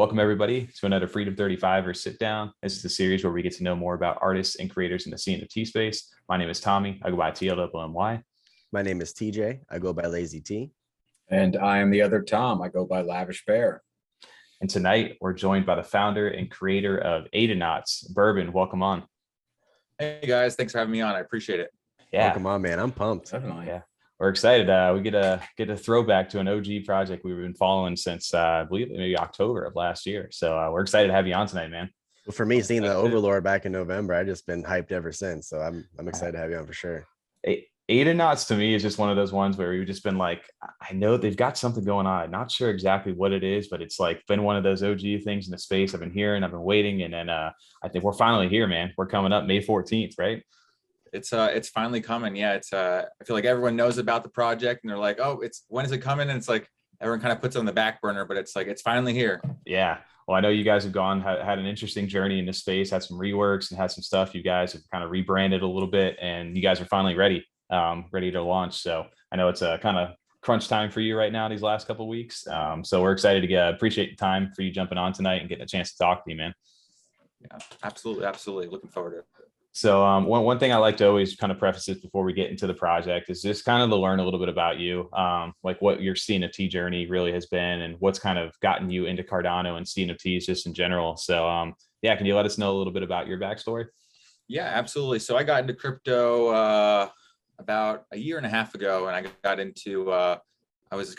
Welcome everybody to another Freedom 35 or Sit Down. This is the series where we get to know more about artists and creators in the CNFT space. My name is Tommy. I go by TLWMY. My name is TJ. I go by Lazy T. And I am the other Tom. I go by Lavish Bear. And tonight we're joined by the founder and creator of Adanauts, Brrrbon. Welcome on. Hey guys, thanks for having me on. I appreciate it. Yeah, Welcome on, man. I'm pumped. Definitely. Yeah, we're excited. We get a throwback to an OG project we've been following since I believe maybe October of last year. So we're excited to have you on tonight, man. Well, for me, seeing the Overlord back in November, I've just been hyped ever since. So I'm excited to have you on for sure. Adanauts to me is just one of those ones where we've just been like, I know they've got something going on. I'm not sure exactly what it is, but it's like been one of those OG things in the space. I've been hearing, I've been waiting, and then I think we're finally here, man. We're coming up May 14th, right? It's finally coming. Yeah, I feel like everyone knows about the project and they're like, oh, when is it coming? And it's like everyone kind of puts it on the back burner, but it's like it's finally here. Yeah. Well, I know you guys have had an interesting journey in this space, had some reworks and had some stuff. You guys have kind of rebranded a little bit, and you guys are finally ready to launch. So I know it's a kind of crunch time for you right now these last couple of weeks. So we're excited to appreciate the time for you jumping on tonight and getting a chance to talk to you, man. Yeah, absolutely. Looking forward to it. So one thing I like to always kind of preface this before we get into the project is just kind of to learn a little bit about you, like what your CNFT journey really has been and what's kind of gotten you into Cardano and CNFTs just in general. So yeah, can you let us know a little bit about your backstory? Yeah, absolutely. So I got into crypto about a year and a half ago, and I got into I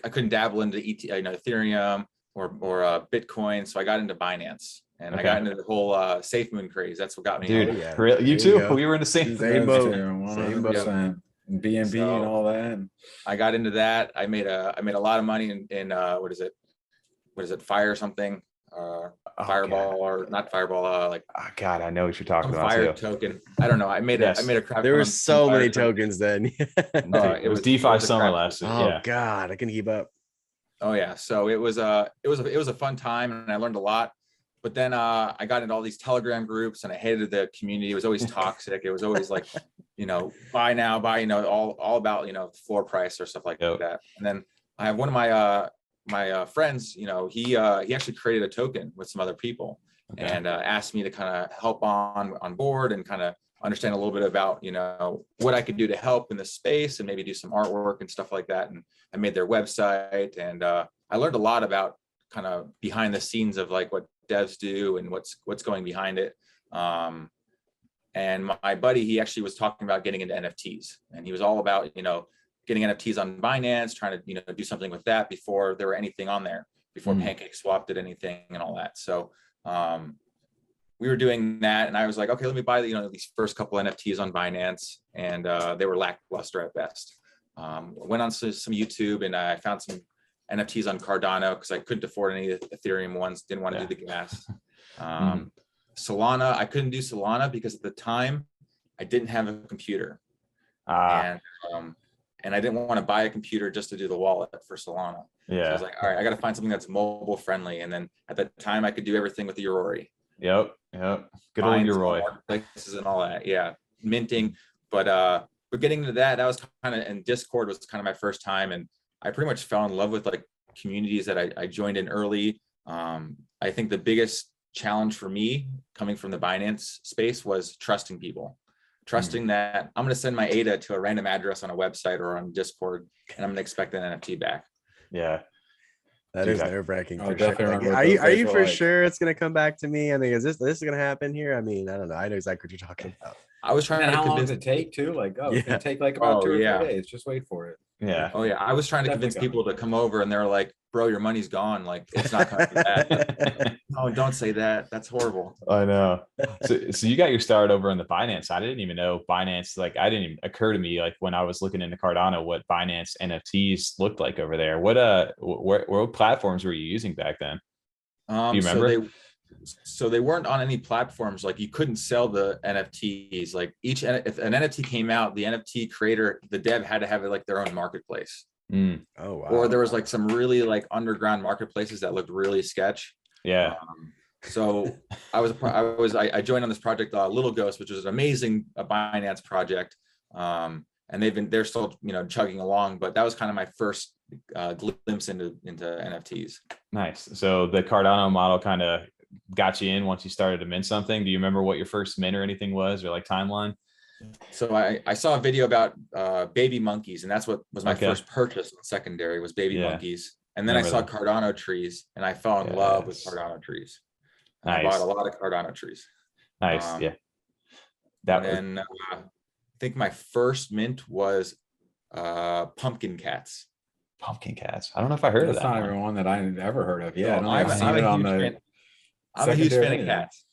couldn't dabble into Ethereum or Bitcoin, so I got into Binance. And I got into the whole Safe Moon craze. That's what got me. Dude, yeah. really? You too? We were in the same boat. 100%. And BNB and all that. I got into that. I made a lot of money in what is it? Fire something. Fireball or not Fireball? God, I know what you're talking about. Fire token. I don't know. I made a crap. There were so many tokens then. It was DeFi summer last year. Oh God, I can keep up. Oh yeah. So it was a fun time, and I learned a lot. But then I got into all these Telegram groups, and I hated the community. It was always toxic. It was always like, buy now, buy, all about, floor price or stuff like that. And then I have one of my friends, he actually created a token with some other people, and asked me to kind of help on board and kind of understand a little bit about, what I could do to help in the space and maybe do some artwork and stuff like that. And I made their website, and I learned a lot about kind of behind the scenes of like what devs do and what's going behind it. And my buddy, he actually was talking about getting into NFTs, and he was all about, getting NFTs on Binance, trying to, do something with that before there were anything on there, before PancakeSwap did anything and all that. So we were doing that, and I was like, okay, let me buy these first couple NFTs on Binance, and they were lackluster at best. Went on some YouTube, and I found some NFTs on Cardano because I couldn't afford any Ethereum ones, didn't want to do the gas. Solana, I couldn't do Solana because at the time I didn't have a computer. And I didn't want to buy a computer just to do the wallet for Solana. Yeah. So I was like, all right, I got to find something that's mobile friendly. And then at that time I could do everything with the Yoroi. Yep. Good old Yoroi. Places and all that. Yeah. Minting. But getting into that was kind of, and Discord was kind of my first time. And I pretty much fell in love with like communities that I joined in early. I think the biggest challenge for me coming from the Binance space was trusting people, trusting that I'm going to send my ADA to a random address on a website or on Discord, and I'm going to expect an NFT back. Yeah. That is nerve-wracking for sure. Like, are you for sure it's going to come back to me? I mean, is this going to happen here? I mean, I don't know. I know exactly what you're talking about. I was trying to how long convince does it take too? Like, it's gonna take like about 2 or 3 days. Just wait for it. Yeah. Oh yeah. I was trying to convince people to come over, and they're like, bro, your money's gone. Like, it's not coming back. No, don't say that. That's horrible. I know. So you got your start over on the Binance. I didn't even know Binance, like I didn't even occur to me, like when I was looking into Cardano, what Binance NFTs looked like over there. What platforms were you using back then? Do you remember? So they weren't on any platforms. Like you couldn't sell the NFTs. Like if an NFT came out, the NFT creator, the dev had to have it like their own marketplace. Oh wow. Or there was like some really like underground marketplaces that looked really sketch. Yeah. So I joined on this project, Little Ghost, which was an amazing Binance project. and they're still, you know, chugging along, but that was kind of my first glimpse into NFTs. Nice. So the Cardano model kind of got you in once you started to mint something. Do you remember what your first mint or anything was, or like timeline? So I saw a video about baby monkeys, and that's what was my first purchase on secondary, was baby monkeys. And then I saw Cardano trees, and I fell in love with Cardano trees. And I bought a lot of Cardano trees. Nice. And I think my first mint was pumpkin cats. Pumpkin cats. I don't know if I heard of that. That's not even one that I had ever heard of. Yeah, I'm a huge fan of cats.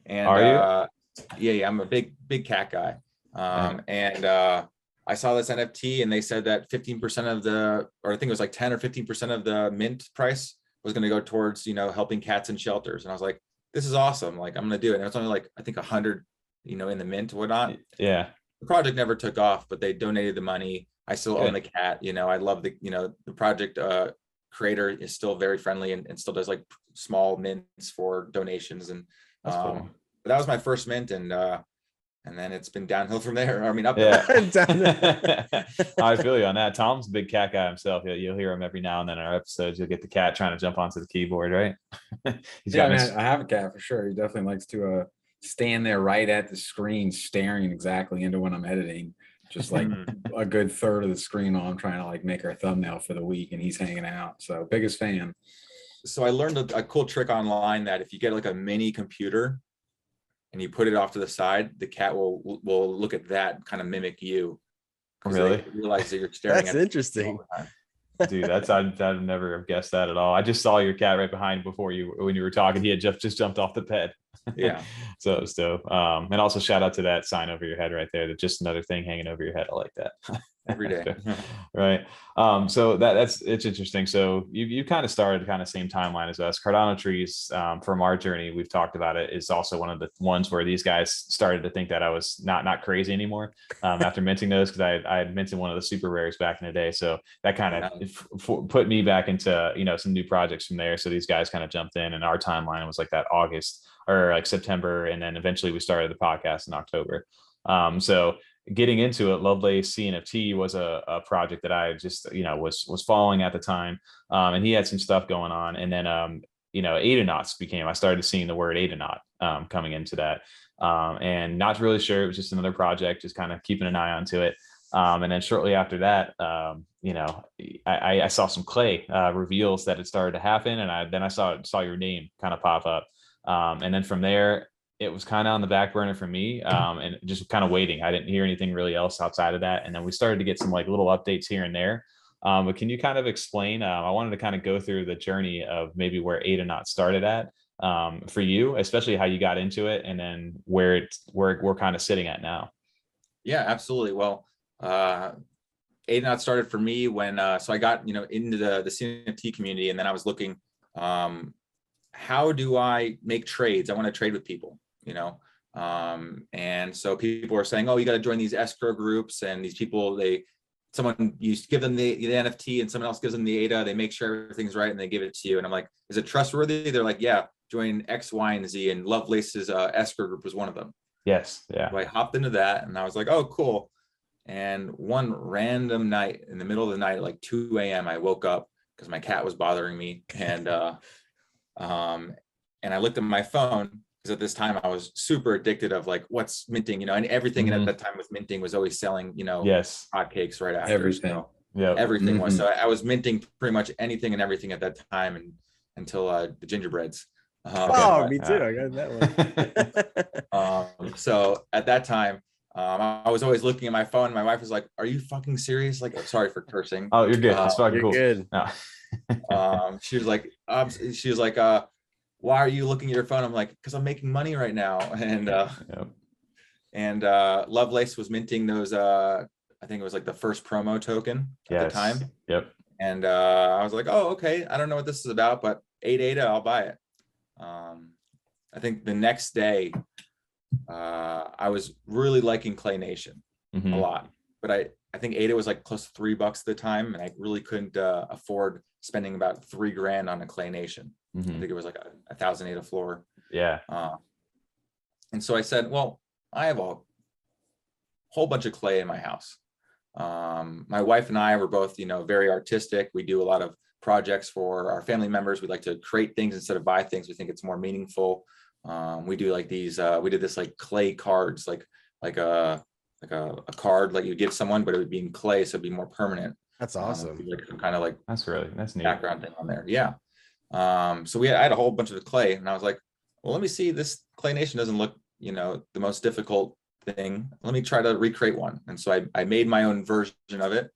And are you? Yeah, I'm a big cat guy. And I saw this NFT, and they said that 15% of or I think it was like 10 or 15% of the mint price was going to go towards, you know, helping cats in shelters. And I was like, this is awesome. Like, I'm going to do it. And it's only like, I think 100, you know, in the mint or whatnot. Yeah. The project never took off, but they donated the money. I still own the cat. You know, I love the project creator is still very friendly and still does like small mints for donations. And that's cool. But that was my first mint, and then it's been downhill from there. I mean, up there. I feel you on that. Tom's a big cat guy himself. You'll hear him every now and then in our episodes. You'll get the cat trying to jump onto the keyboard, right? I have a cat for sure. He definitely likes to stand there right at the screen, staring exactly into what I'm editing. Just like a good third of the screen while I'm trying to like make our thumbnail for the week, and he's hanging out. So biggest fan. So I learned a cool trick online that if you get like a mini computer and you put it off to the side, the cat will look at that and kind of mimic you. Really? Realize that you're staring That's at interesting. Dude, I'd never have guessed that at all. I just saw your cat right behind when you were talking. He had just jumped off the bed. Yeah. So it was dope. And also shout out to that sign over your head right there. That's just another thing hanging over your head. I like that. Every day. Right. So it's interesting. So you kind of started kind of same timeline as us. Cardano trees, from our journey, we've talked about it, is also one of the ones where these guys started to think that I was not crazy anymore after minting those, because I had minted one of the super rares back in the day. So that kind of put me back into, you know, some new projects from there. So these guys kind of jumped in, and our timeline was like that August or like September, and then eventually we started the podcast in October. So getting into it, Lovelace CNFT was a project that I just, you know, was following at the time. And he had some stuff going on. And then, you know, Adanauts I started seeing the word Adanaut coming into that. And not really sure. It was just another project, just kind of keeping an eye onto it. And then shortly after that, you know, I saw some clay reveals that had started to happen. And then I saw your name kind of pop up. And then from there, it was kind of on the back burner for me, and just kind of waiting. I didn't hear anything really else outside of that. And then we started to get some like little updates here and there. But can you kind of explain? I wanted to kind of go through the journey of maybe where Adanauts started at for you, especially how you got into it, and then where we're kind of sitting at now. Yeah, absolutely. Well, Adanauts started for me when so I got, you know, into the CNFT community, and then I was looking, how do I make trades? I want to trade with people, you know. And so people are saying, oh, you got to join these escrow groups, and these people, someone you give them the NFT and someone else gives them the ADA, they make sure everything's right and they give it to you. And I'm like, is it trustworthy? They're like, yeah, join X, Y, and Z, and Lovelace's escrow group was one of them. Yes. Yeah. So I hopped into that, and I was like, oh, cool. And one random night in the middle of the night at like 2 a.m., I woke up because my cat was bothering me. And I looked at my phone, because at this time I was super addicted of like what's minting, you know, and everything at that time with minting was always selling, you know, hotcakes right after. Everything. So everything was. So I was minting pretty much anything and everything at that time, and until the gingerbreads. Me too. I got that one. So at that time, I was always looking at my phone. My wife was like, "Are you fucking serious?" Like, sorry for cursing. Oh, you're good. That's fucking cool. Good. No. She was like, why are you looking at your phone? I'm like, because I'm making money right now. And Lovelace was minting those. I think it was like the first promo token at the time. Yep. And I was like, oh, okay. I don't know what this is about, but 8 ADA, I'll buy it. I think the next day, I was really liking Clay Nation a lot, but I think ADA was like close to $3 at the time, and I really couldn't afford spending about $3,000 on a Clay Nation. I think it was like 1,000 ADA floor. Yeah. And so I said, well, I have a whole bunch of clay in my house. My wife and I were both, very artistic. We do a lot of projects for our family members. We like to create things instead of buy things. We think it's more meaningful. We do like these, we did this like clay cards, like a card like you give someone, but it would be in clay, so it'd be more permanent. That's awesome. Like some kind of like that's neat background thing on there. Yeah. So I had a whole bunch of clay, and I was like, well, let me see, this clay nation doesn't look, the most difficult thing. Let me try to recreate one. And so I made my own version of it.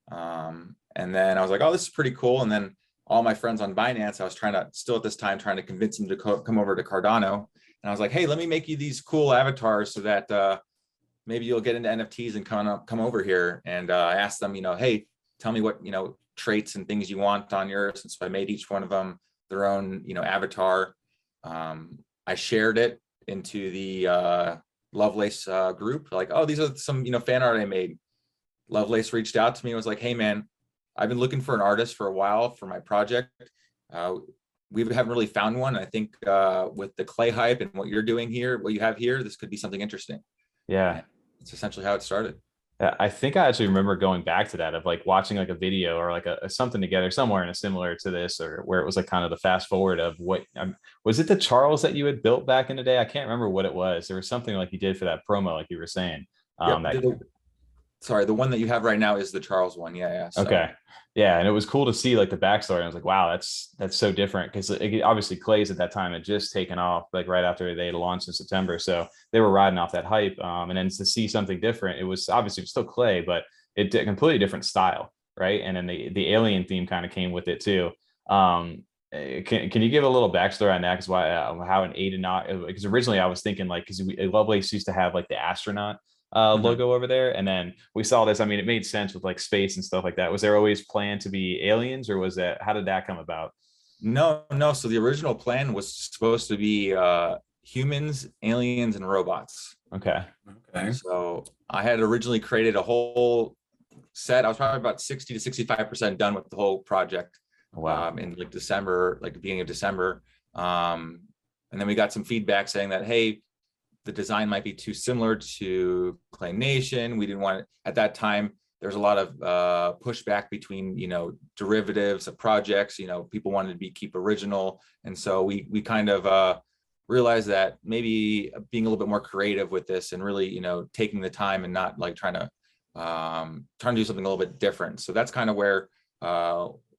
And then I was like, oh, this is pretty cool. And then all my friends on Binance, I was still at this time, trying to convince them to come over to Cardano. And I was like, hey, let me make you these cool avatars so that maybe you'll get into NFTs and come over here. And I asked them, hey, tell me what, traits and things you want on yours. And so I made each one of them their own, avatar. I shared it into the Lovelace group. Like, oh, these are some, fan art I made. Lovelace reached out to me and was like, hey, man, I've been looking for an artist for a while for my project. We haven't really found one. I think with the clay hype and what you're doing here, what you have here, this could be something interesting. Yeah. And it's essentially how it started. I think I actually remember going back to that, of like watching like a video or like a something together somewhere in a similar to this, or where it was like kind of the fast forward of what was it, the Charles that you had built back in the day? I can't remember what it was. There was something like you did for that promo, like you were saying. Sorry, the one that you have right now is the Charles one. Yeah. So. Okay. Yeah. And it was cool to see like the backstory. I was like, wow, that's so different, because obviously clays at that time had just taken off, like right after they had launched in September. So they were riding off that hype. And then to see something different, it was obviously still clay, but it did a completely different style. Right. And then the alien theme kind of came with it too. Can you give a little backstory on that? Because how an Adanaut, because originally I was thinking like, because Lovelace used to have like the astronaut logo over there, and then we saw this. I mean, it made sense with like space and stuff like that. Was there always planned to be aliens, or how did that come about? No. So the original plan was supposed to be humans, aliens, and robots. Okay. So I had originally created a whole set. I was probably about 60 to 65% done with the whole project. Wow. In like December, like the beginning of December. And then we got some feedback saying that, hey, the design might be too similar to Clay Nation. We didn't want it at that time. There's a lot of pushback between, derivatives of projects. People wanted to keep original. And so we kind of realized that maybe being a little bit more creative with this, and really, taking the time and not like trying to do something a little bit different. So that's kind of where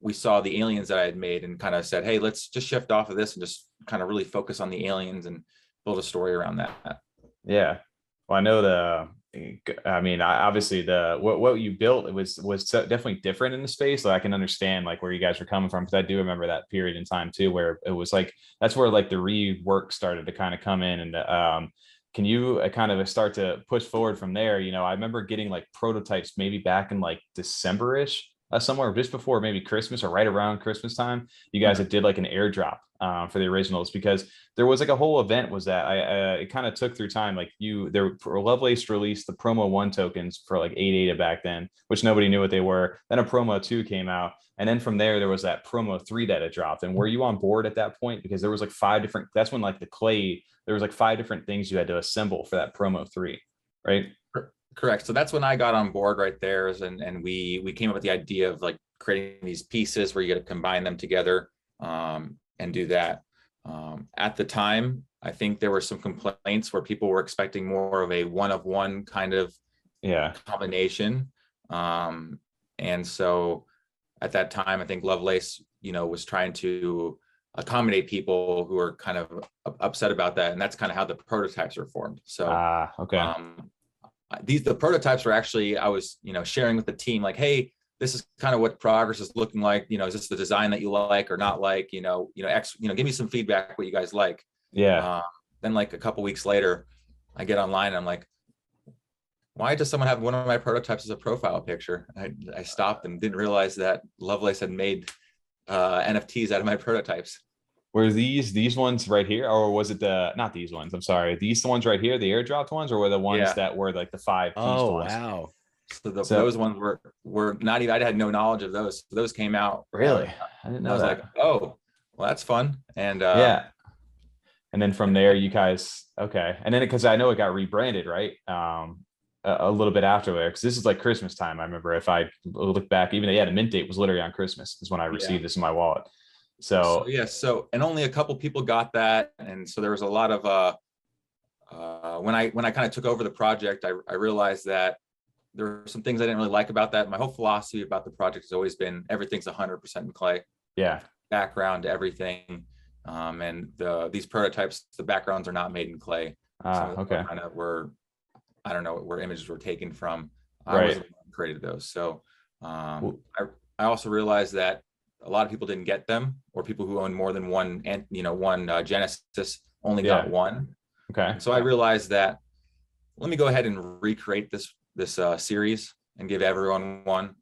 we saw the aliens that I had made, and kind of said, hey, let's just shift off of this and just kind of really focus on the aliens and build a story around that. Yeah. Well, I know obviously what you built, it was definitely different in the space. So I can understand like where you guys were coming from, because I do remember that period in time too, where it was like, that's where like the rework started to kind of come in. And can you kind of start to push forward from there? I remember getting like prototypes maybe back in like December-ish, somewhere just before maybe Christmas or right around Christmas time. You guys did like an airdrop for the originals, because there was like a whole event was that it kind of took through time. Like Lovelace released the promo 1 tokens for like 8 ADA back then, which nobody knew what they were. Then a promo 2 came out. And then from there was that promo 3 that had dropped. And were you on board at that point? Because there was like 5 different, that's when like the clay, there was like 5 different things you had to assemble for that promo 3, right? Correct. So that's when I got on board right there, and we came up with the idea of like creating these pieces where you got to combine them together and do that. At the time, I think there were some complaints where people were expecting more of a one-of-one kind of combination. And so at that time, I think Lovelace, was trying to accommodate people who were kind of upset about that. And that's kind of how the prototypes were formed. So okay. The prototypes were actually, I was, sharing with the team, like, hey, this is kind of what progress is looking like. Is this the design that you like or not like, give me some feedback, what you guys like. Yeah. Then like a couple weeks later, I get online and I'm like, why does someone have one of my prototypes as a profile picture? I stopped and didn't realize that Lovelace had made NFTs out of my prototypes. Were these ones right here, or was it not these ones? I'm sorry. These the ones right here, the airdropped ones, or were the ones that were like the 5 piece ones? Wow. So those ones were not even, I had no knowledge of those. Those came out. Really? I didn't know. I was like, oh, well, that's fun. And yeah. And then from there, you guys, okay. And then because I know it got rebranded, right? a little bit afterward, because this is like Christmas time. I remember, if I look back, even the mint date was literally on Christmas is when I received this in my wallet. So yeah, and only a couple people got that, and so there was a lot of when I kind of took over the project, I realized that there were some things I didn't really like about that. My whole philosophy about the project has always been everything's 100% in clay. Yeah. Background, everything, and these prototypes, the backgrounds are not made in clay. Okay. Kind of were, I don't know where images were taken from. Right. I wasn't the one who created those. So I also realized that a lot of people didn't get them, or people who own more than one, and one Genesis only got one. Okay. So I realized that let me go ahead and recreate this series and give everyone one.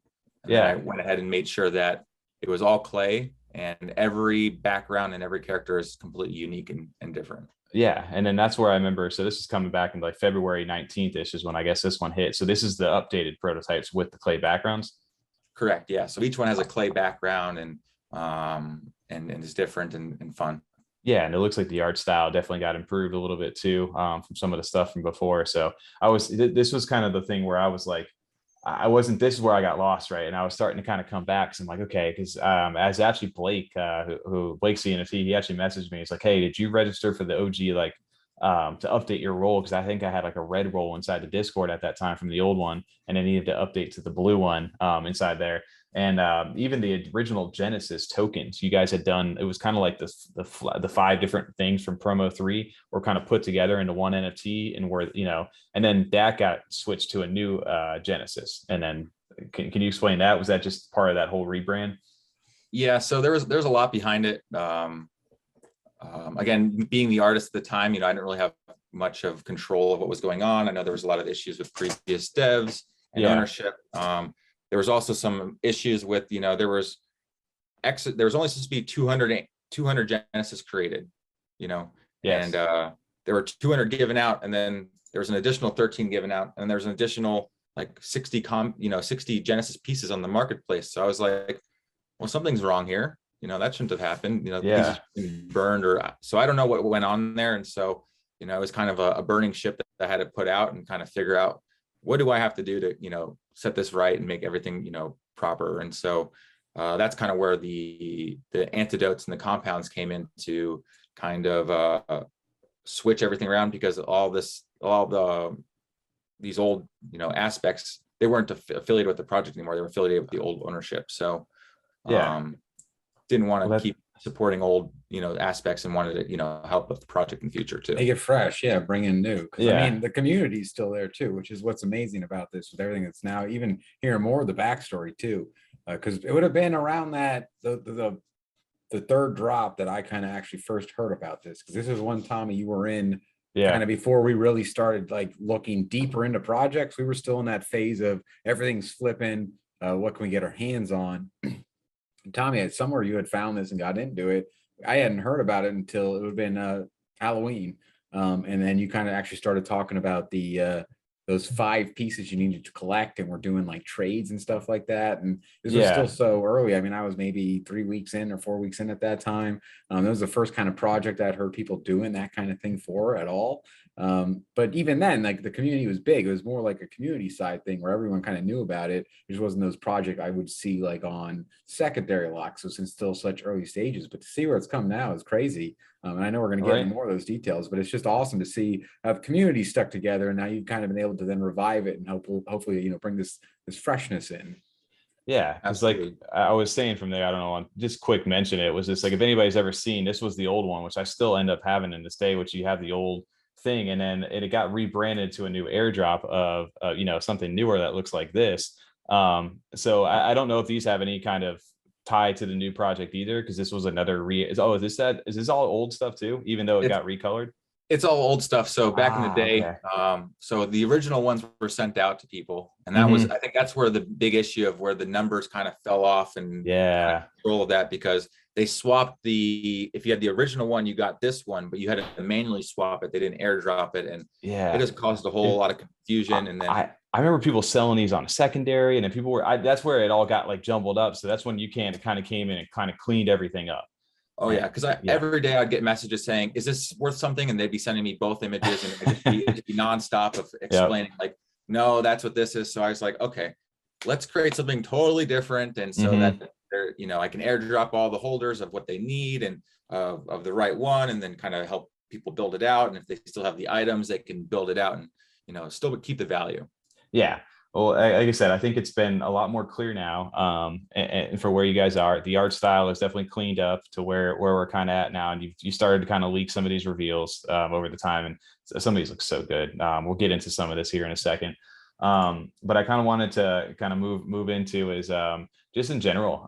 And then I went ahead and made sure that it was all clay, and every background and every character is completely unique and different. Yeah. And then that's where I remember, so this is coming back in like February 19th-ish is when I guess this one hit. So this is the updated prototypes with the clay backgrounds. Correct. Yeah. So each one has a clay background and is different and fun. Yeah, and it looks like the art style definitely got improved a little bit too, from some of the stuff from before. So this was kind of the thing where I was like, this is where I got lost, right? And I was starting to kind of come back. So I'm like, okay, because as actually Blake, Blake CNFT, he actually messaged me. It's like, hey, did you register for the OG, like to update your role? Because I think I had like a red role inside the Discord at that time from the old one, and I needed to update to the blue one inside there. And even the original Genesis tokens you guys had done, it was kind of like the 5 different things from promo 3 were kind of put together into one NFT, and and then that got switched to a new Genesis. And then can you explain that? Was that just part of that whole rebrand? Yeah, so there's a lot behind it. Again, being the artist at the time, I didn't really have much of control of what was going on. I know there was a lot of issues with previous devs and ownership. There was also some issues with, there was only supposed to be 200 Genesis created, and there were 200 given out, and then there was an additional 13 given out, and there's an additional like 60 Genesis pieces on the marketplace. So I was like, well, something's wrong here. That shouldn't have happened. Pieces burned, so I don't know what went on there. And so, it was kind of a burning ship that I had to put out and kind of figure out, what do I have to do to, set this right and make everything, proper. And so that's kind of where the antidotes and the compounds came in to kind of switch everything around, because these old, aspects, they weren't affiliated with the project anymore. They were affiliated with the old ownership. So didn't want to keep supporting old, aspects, and wanted to, help with the project in the future too. Make it fresh. Yeah. Bring in new. I mean, the community is still there too, which is what's amazing about this, with everything that's now, even hearing more of the backstory too. Cause it would have been around that, the third drop that I kind of actually first heard about this. Cause this is one, Tommy, you were in kind of before we really started like looking deeper into projects. We were still in that phase of everything's flipping. What can we get our hands on? Tommy, somewhere you had found this and got into it. I hadn't heard about it until it would have been Halloween. And then you kind of actually started talking about those 5 pieces you needed to collect, and we're doing like trades and stuff like that. And this was still so early. I mean, I was maybe 3 weeks in or 4 weeks in at that time. That was the first kind of project I'd heard people doing that kind of thing for at all. But even then, like, the community was big. It was more like a community side thing where everyone kind of knew about it. It just wasn't those projects I would see like on secondary locks. So since still such early stages, but to see where it's come now is crazy. And I know we're going to get into more of those details, but it's just awesome to see how the community stuck together, and now you've kind of been able to then revive it and hopefully bring this freshness in. Yeah, it's like I was saying from there, I don't know, just quick mention it was just like, if anybody's ever seen, this was the old one, which I still end up having in this day, which you have the old thing, and then it got rebranded to a new airdrop of something newer that looks like this. So I don't know if these have any kind of tie to the new project either, because this was another is this all old stuff too, even though it got recolored? It's all old stuff. So back in the day, so the original ones were sent out to people, and that was, I think that's where the big issue of where the numbers kind of fell off, and control of that, because they swapped if you had the original one, you got this one, but you had to manually swap it. They didn't airdrop it, and it just caused a whole lot of confusion. And then I remember people selling these on a secondary, and then people that's where it all got like jumbled up. So that's when you kind of came in and kind of cleaned everything up. Oh yeah, because every day I'd get messages saying, "Is this worth something?" And they'd be sending me both images, and it'd be nonstop of explaining like, no, that's what this is. So I was like, okay, let's create something totally different. And so that they're, you know, I can airdrop all the holders of what they need and of the right one, and then kind of help people build it out. And if they still have the items, they can build it out and, you know, still keep the value. Yeah. Well, like I said, I think it's been a lot more clear now. And for where you guys are, the art style is definitely cleaned up to where we're kind of at now. And you started to kind of leak some of these reveals over the time, and some of these look so good. We'll get into some of this here in a second. But I kind of wanted to kind of move into is just in general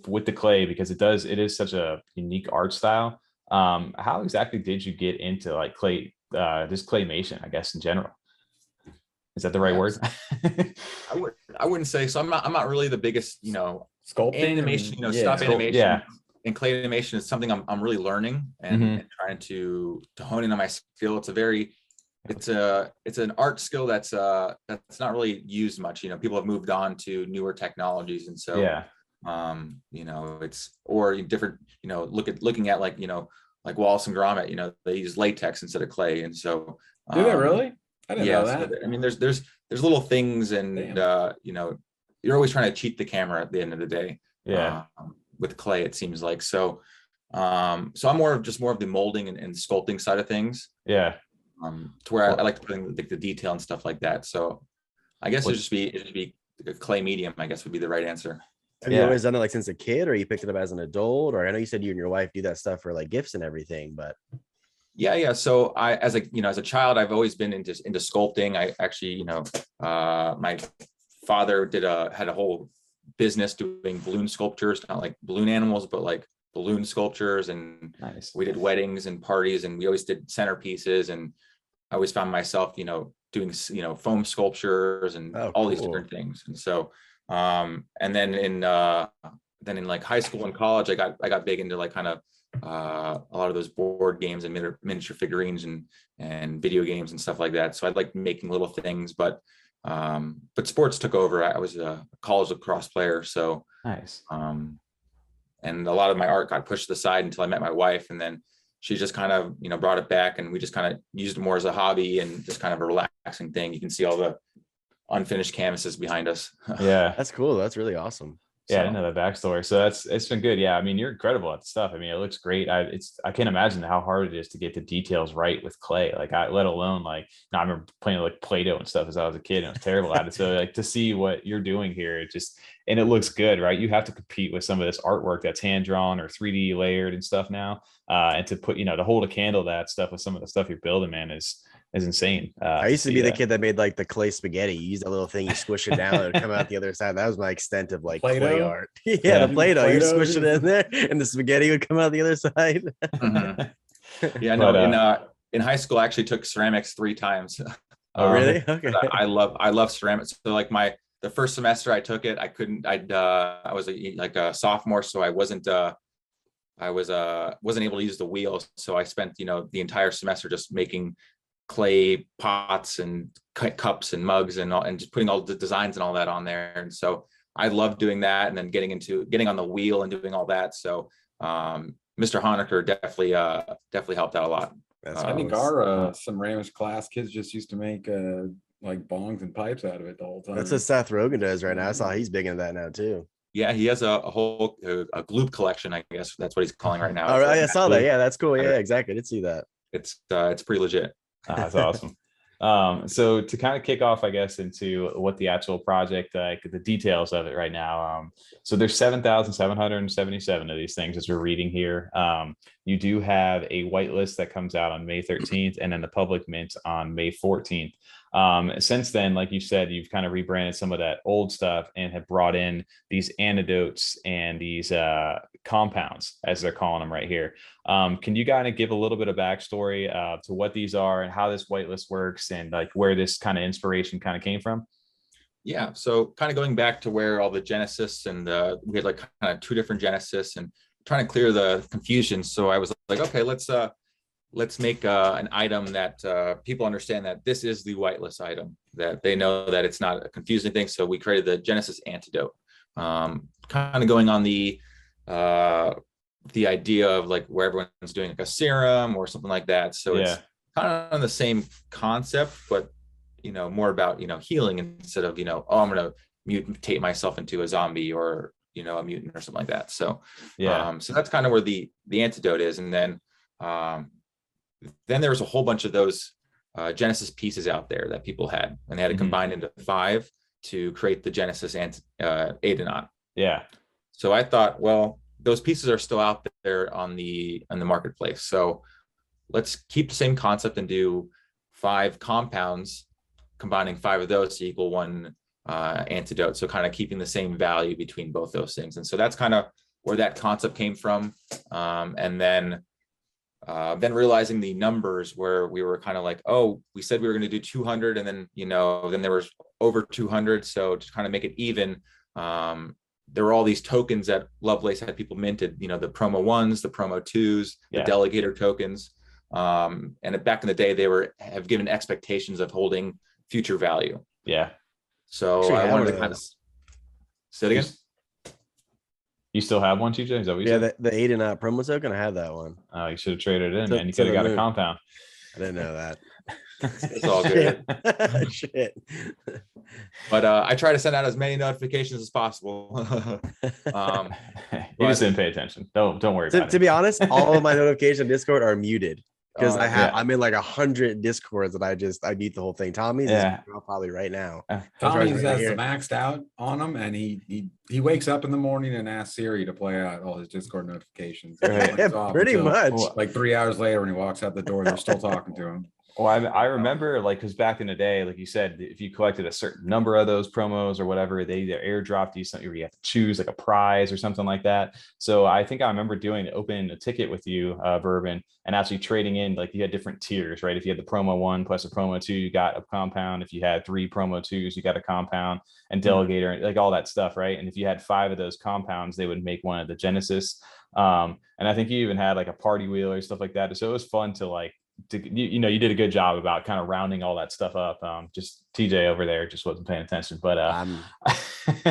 with the clay, because it is such a unique art style. How exactly did you get into like clay, this claymation, I guess, in general? Is that the right word? I wouldn't say so. I'm not really the biggest, you know, sculpting animation, you know, stuff animation. Yeah. And clay animation is something I'm really learning and trying to hone in on my skill. It's an art skill that's not really used much. You know, people have moved on to newer technologies, and so you know, it's or different. You know, looking at like, you know, like Wallace and Gromit. You know, they use latex instead of clay, and so do they really? I didn't know that. So, I mean, there's little things, and you know, you're always trying to cheat the camera at the end of the day. Yeah. With clay, it seems like so. So I'm more of the molding and sculpting side of things. Yeah. To where I like to put in the detail and stuff like that. So I guess it'd just be a clay medium, I guess would be the right answer. Have you always done it like since a kid, or you picked it up as an adult? Or I know you said you and your wife do that stuff for like gifts and everything, but yeah. So as a child, I've always been into sculpting. I actually, you know, my father had a whole business doing balloon sculptures, not like balloon animals, but like balloon sculptures. And we did weddings and parties, and we always did centerpieces. And I always found myself, you know, doing, you know, foam sculptures and all these different things. And so, and then in like high school and college, I got big into like kind of a lot of those board games and miniature figurines and video games and stuff like that. So I like making little things, but sports took over. I was a college lacrosse player, so and a lot of my art got pushed to the side until I met my wife, and then she just kind of, you know, brought it back, and we just kind of used it more as a hobby and just kind of a relaxing thing. You can see all the unfinished canvases behind us. Yeah, that's cool. That's really awesome. Yeah, I didn't know that backstory. So it's been good. Yeah, I mean, you're incredible at the stuff. I mean, it looks great. I can't imagine how hard it is to get the details right with clay. Like let alone like, I remember playing like Play-Doh and stuff as I was a kid, and I was terrible at it. So like to see what you're doing here, and it looks good, right? You have to compete with some of this artwork that's hand drawn or 3D layered and stuff now, and to put, you know, to hold a candle to that stuff with some of the stuff you're building, man, is insane. I used to be the kid that made like the clay spaghetti. You use that little thing, you squish it down, and it'd come out the other side. That was my extent of like clay art. The Play-Doh. You squish it in there, and the spaghetti would come out the other side. Yeah, no. In high school, I actually took ceramics 3 times. Oh, really? Okay. I love ceramics. So like the first semester I took it, I was like a sophomore, so I wasn't able to use the wheel. So I spent, you know, the entire semester just making clay pots and cups and mugs and just putting all the designs and all that on there. And so I love doing that, and then getting on the wheel and doing all that. So Mr. Honecker definitely helped out a lot. I think our ceramics class kids just used to make like bongs and pipes out of it the whole time. That's what Seth Rogen does right now. I saw he's big into that now too. Yeah, he has a whole gloop collection, I guess that's what he's calling right now. Oh, right. I saw that. Yeah, that's cool. Yeah, exactly. I did see that. It's pretty legit. That's awesome. So to kind of kick off, I guess, into what the actual project, like the details of it right now. So there's 7,777 of these things as we're reading here. You do have a whitelist that comes out on May 13th, and then the public mint on May 14th. Since then, like you said, you've kind of rebranded some of that old stuff and have brought in these antidotes and these compounds, as they're calling them right here. Can you kind of give a little bit of backstory to what these are and how this whitelist works, and like where this kind of inspiration kind of came from? Yeah, so kind of going back to where all the Genesis and we had like kind of 2 different Genesis, and trying to clear the confusion. So I was like, okay, let's make an item that people understand that this is the whitelist item, that they know that it's not a confusing thing. So we created the Genesis Antidote, kind of going on the idea of like where everyone's doing like a serum or something like that. So it's kind of on the same concept, but more about, healing instead of, oh, I'm going to mutate myself into a zombie or, a mutant or something like that. So, yeah. So that's kind of where the antidote is. And then there was a whole bunch of those Genesis pieces out there that people had, and they had to combine into 5 to create the Genesis and Adanaut. Yeah. So I thought, well, those pieces are still out there on the marketplace. So let's keep the same concept and do 5 compounds, combining 5 of those to equal 1 antidote. So kind of keeping the same value between both those things. And so that's kind of where that concept came from. And then realizing the numbers where we were kind of like, oh, we said we were going to do 200, and then, then there was over 200. So to kind of make it even, there were all these tokens that Lovelace had people minted, the promo 1s, the promo 2s, the delegator tokens. And back in the day, they have given expectations of holding future value. Yeah. So I wanted to kind of say it again. You still have one, TJ? Is that what you said? The Adanauts promo token, I have that one. Oh, you should have traded it in, man. You could have got a compound. I didn't know that. It's all good. Shit. But I try to send out as many notifications as possible. You just didn't pay attention. Don't worry about it. To be honest, all of my notifications on Discord are muted. Because I'm in like 100 Discords that I mute the whole thing. Tommy's is probably right now. Tommy's has maxed out on him, and he wakes up in the morning and asks Siri to play out all his Discord notifications. Pretty much. Like 3 hours later, when he walks out the door, they're still talking to him. Well, I remember, like, because back in the day, like you said, if you collected a certain number of those promos or whatever, they either airdropped you something, or you have to choose like a prize or something like that. So I think I remember opening a ticket with you, Brrrbon, and actually trading in, like, you had different tiers, right? If you had the promo 1 plus a promo 2, you got a compound. If you had 3 promo 2s, you got a compound, and delegator, like all that stuff, right? And if you had 5 of those compounds, they would make one of the Genesis. And I think you even had like a party wheel or stuff like that. So it was fun to like, you did a good job about kind of rounding all that stuff up. Just TJ over there just wasn't paying attention, but I'm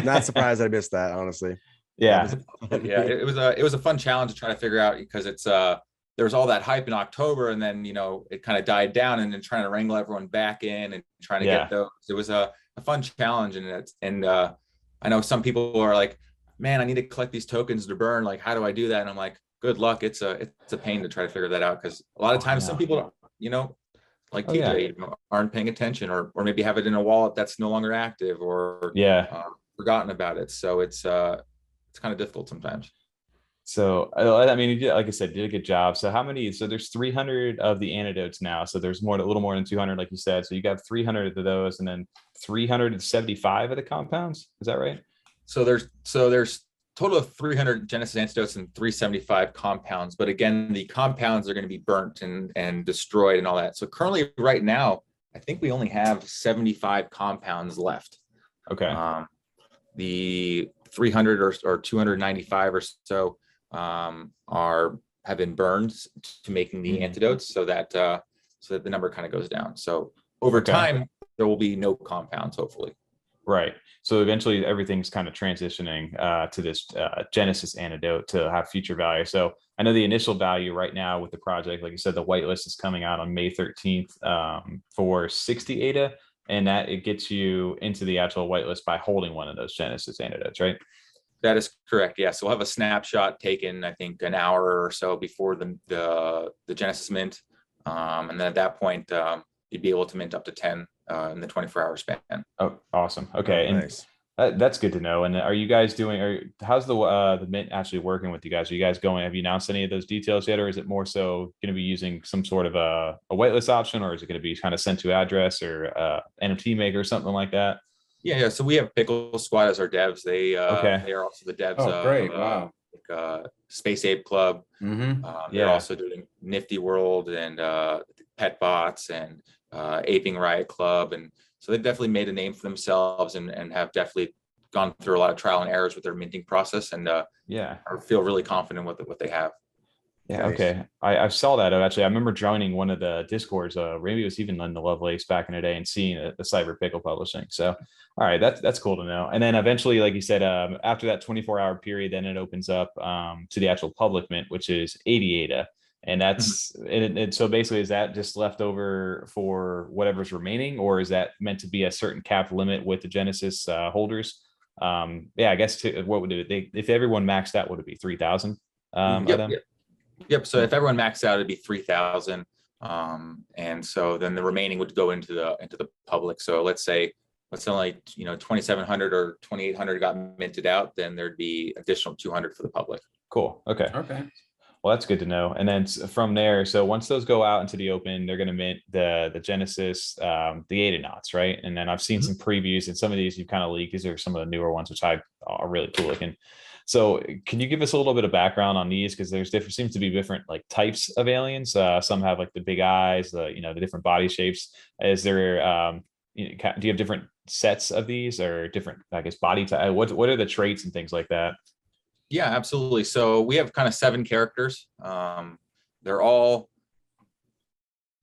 not surprised I missed that, honestly. Yeah. It was a fun challenge to try to figure out, because it's there was all that hype in October, and then it kind of died down, and then trying to wrangle everyone back in and trying to get those. It was a fun challenge, and I know some people are like, man, I need to collect these tokens to burn. Like, how do I do that? And I'm like, good luck. It's a pain to try to figure that out, because a lot of times some people, like TJ, aren't paying attention, or maybe have it in a wallet that's no longer active, or forgotten about it. So it's kind of difficult sometimes. So I mean, like I said, did a good job. So how many? So there's 300 of the antidotes now. So there's a little more than 200, like you said. So you got 300 of those, and then 375 of the compounds. Is that right? So there's total of 300 Genesis antidotes and 375 compounds. But again, the compounds are going to be burnt and destroyed and all that. So currently, right now, I think we only have 75 compounds left. Okay. The 300 or 295 or so have been burned to making the antidotes, so that the number kind of goes down. So over time, there will be no compounds, hopefully. Right. So eventually everything's kind of transitioning to this Genesis antidote to have future value. So I know the initial value right now with the project, like you said, the whitelist is coming out on May 13th for 60 ADA, and that it gets you into the actual whitelist by holding one of those Genesis antidotes, right? That is correct. Yeah. So we'll have a snapshot taken, I think, an hour or so before the Genesis mint. And then at that point, you'd be able to mint up to 10 in the 24-hour span. Oh, awesome. Okay. Nice. And that's good to know. And are you guys how's the mint actually working with you guys? Are you guys have you announced any of those details yet? Or is it more so going to be using some sort of a whitelist option, or is it going to be kind of sent to address or NFT maker or something like that? Yeah. So we have Pickle Squad as our devs. They are also the devs. Oh, great. Wow. Space Ape Club. Mm-hmm. They're also doing Nifty World and Pet Bots and Aping Riot Club. And so they've definitely made a name for themselves and have definitely gone through a lot of trial and errors with their minting process, and I feel really confident with what they have. Yeah. Nice. Okay. I saw that. Actually, I remember joining one of the Discords. Maybe it was even in the Lovelace back in the day, and seeing the Cyber Pickle publishing. So, all right, that's cool to know. And then eventually, like you said, after that 24-hour period, then it opens up to the actual public mint, which is 80 ADA. And that's and so basically, is that just left over for whatever's remaining, or is that meant to be a certain cap limit with the Genesis holders? Yeah, I guess what would it, if everyone maxed out, would it be 3,000? Yep. So if everyone maxed out, it'd be 3,000. And so then the remaining would go into the public. So let's say only 2,700 or 2,800 got minted out, then there'd be additional 200 for the public. Cool. Okay. Well, that's good to know. And then from there, so once those go out into the open, they're going to mint the Genesis, the Adanauts, right? And then I've seen some previews, and some of these you've kind of leaked. These are some of the newer ones, which are really cool looking. So can you give us a little bit of background on these? Because there's seems to be different like types of aliens. Some have like the big eyes, the different body shapes. Is there do you have different sets of these, or different, I guess, body type? What are the traits and things like that? Yeah, absolutely. So we have kind of 7 characters. They're all,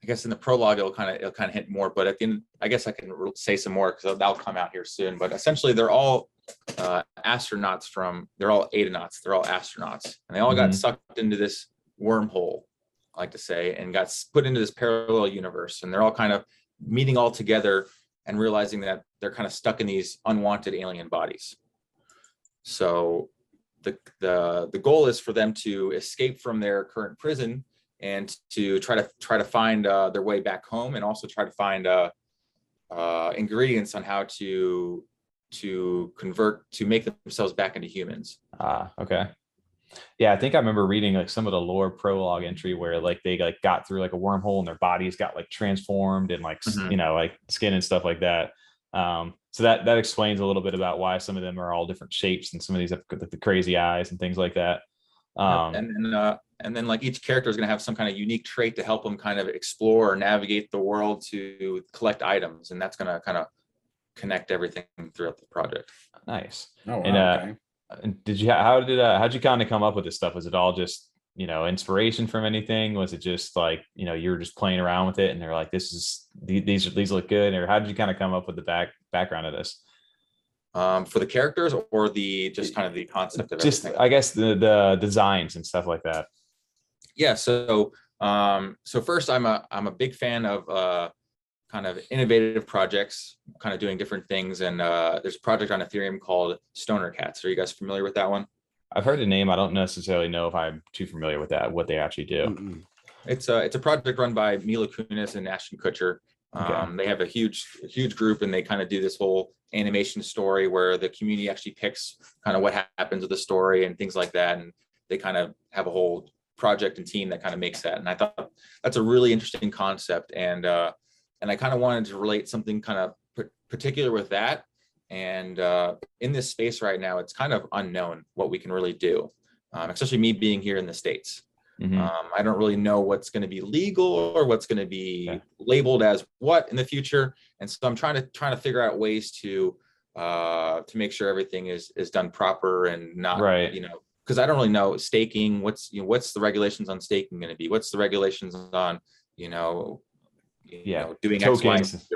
I guess in the prologue it'll kind of hint more, but at the end, I guess I can say some more because that'll come out here soon. But essentially, they're all astronauts they're all Adanauts. They're all astronauts, and they all got sucked into this wormhole, I like to say, and got put into this parallel universe. And they're all kind of meeting all together and realizing that they're kind of stuck in these unwanted alien bodies. So the goal is for them to escape from their current prison and to try to find their way back home, and also try to find ingredients on how to make themselves back into humans. Okay. Yeah, I think I remember reading like some of the lore prologue entry where like they like got through like a wormhole and their bodies got like transformed and like like skin and stuff like that. So that explains a little bit about why some of them are all different shapes, and some of these have the crazy eyes and things like that. And then like each character is going to have some kind of unique trait to help them kind of explore or navigate the world to collect items, and that's going to kind of connect everything throughout the project. Nice. Oh, wow, okay. And how'd you kind of come up with this stuff? Was it all just inspiration from anything? Was it just like you were just playing around with it and they're like, these look good? Or how did you kind of come up with the background of this? For the characters, or just kind of the concept of just everything? I guess the designs and stuff like that. Yeah. So first, I'm a big fan of kind of innovative projects, kind of doing different things. And there's a project on Ethereum called Stoner Cats. Are you guys familiar with that one? I've heard the name. I don't necessarily know if I'm too familiar with that, what they actually do. It's a project run by Mila Kunis and Ashton Kutcher. They have a huge group, and they kind of do this whole animation story where the community actually picks kind of what happens with the story and things like that. And they kind of have a whole project and team that kind of makes that. And I thought that's a really interesting concept. And I kind of wanted to relate something kind of particular with that. And in this space right now, it's kind of unknown what we can really do, especially me being here in the States. I don't really know what's going to be legal or what's going to be labeled as what in the future. And so I'm trying to figure out ways to make sure everything is done proper and not, because I don't really know staking. What's the regulations on staking going to be? What's the regulations on, doing tokens,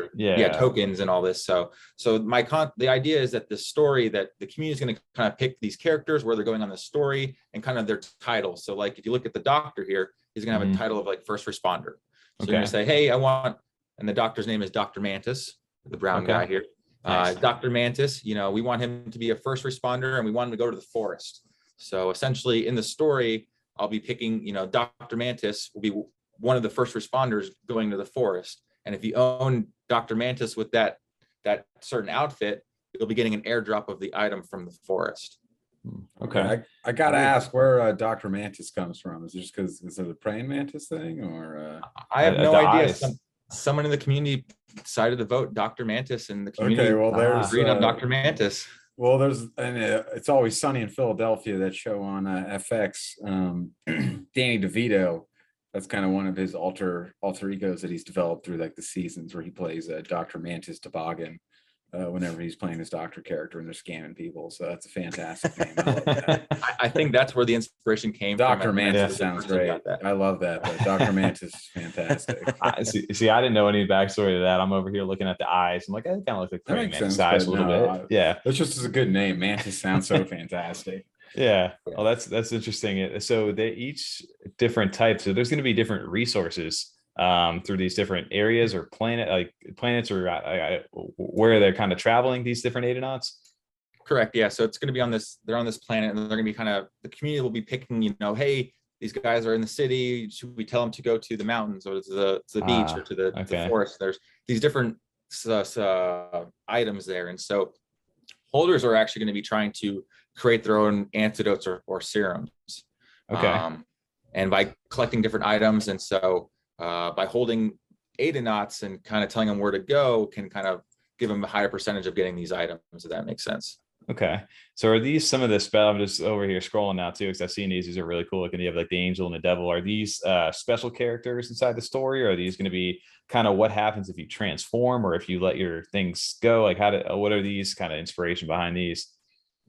tokens and all this. So the idea is that the story that the community is going to kind of pick these characters, where they're going on the story, and kind of their title. So like if you look at the doctor here, he's going to have a title of like first responder. So you're going to say, hey, and the doctor's name is Dr. Mantis, the brown guy here. Nice. Dr. Mantis, we want him to be a first responder, and we want him to go to the forest. So essentially in the story, I'll be picking, Dr. Mantis will be one of the first responders going to the forest. And if you own Dr. Mantis with that certain outfit, you'll be getting an airdrop of the item from the forest. Okay. I got to ask where Dr. Mantis comes from. Is it just because it's a praying mantis thing, or? I have no idea. Someone in the community decided to vote Dr. Mantis, and the community agreed on Dr. Mantis. Well, it's Always Sunny in Philadelphia, that show on FX. Danny DeVito, that's kind of one of his alter egos that he's developed through like the seasons, where he plays Dr. Mantis Toboggan whenever he's playing his doctor character and they're scamming people. So that's a fantastic name. I love that. I think that's where the inspiration came from. Dr. Mantis Mantis sounds great. I love that. But Dr. Mantis is fantastic. See, I didn't know any backstory to that. I'm over here looking at the eyes. I'm like, it kind of looks like praying mantis eyes a little bit. Yeah. It's just a good name. Mantis sounds so fantastic. Yeah. Well, that's interesting. So they each different types. So there's going to be different resources through these different areas or planets or where they're kind of traveling, these different Adanauts. Correct. Yeah. So it's going to be on this, they're on this planet, and they're going to be kind of, the community will be picking, you know, hey, these guys are in the city. Should we tell them to go to the mountains or to the beach or to the forest? There's these different items there. And so holders are actually going to be trying to create their own antidotes or serums. Okay. And by collecting different items. And so by holding Adanauts and kind of telling them where to go can kind of give them a higher percentage of getting these items, if that makes sense. Okay. So are these some of the spell? I'm just over here scrolling now too, because I've seen these. These are really cool. Looking, you have like the angel and the devil. Are these special characters inside the story? Or are these going to be kind of what happens if you transform or if you let your things go? Like what are these kind of inspiration behind these?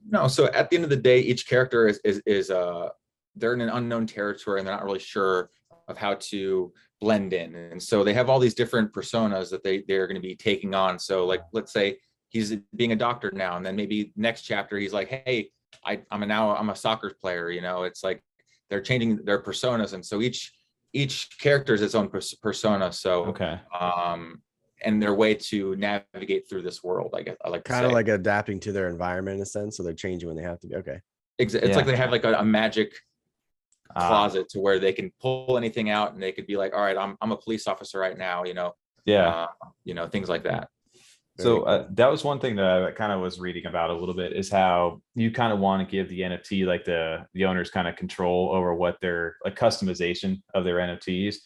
No. So at the end of the day, each character is they're in an unknown territory and they're not really sure of how to blend in. And so they have all theyese different personas that they're going to be taking on. So like, let's say he's being a doctor now, and then maybe next chapter he's like, hey, I'm a soccer player. You know, it's like they're changing their personas, and so each character is its own persona. So okay, and their way to navigate through this world, I guess I like kind of like adapting to their environment in a sense, so they're changing when they have to be. Okay, it's like they have like a magic closet to where they can pull anything out, and they could be like, all right, I'm a police officer right now. You know, you know, things like that. So that was one thing that I kind of was reading about a little bit, is how you kind of want to give the NFT, like the owners, kind of control over what their like customization of their NFTs.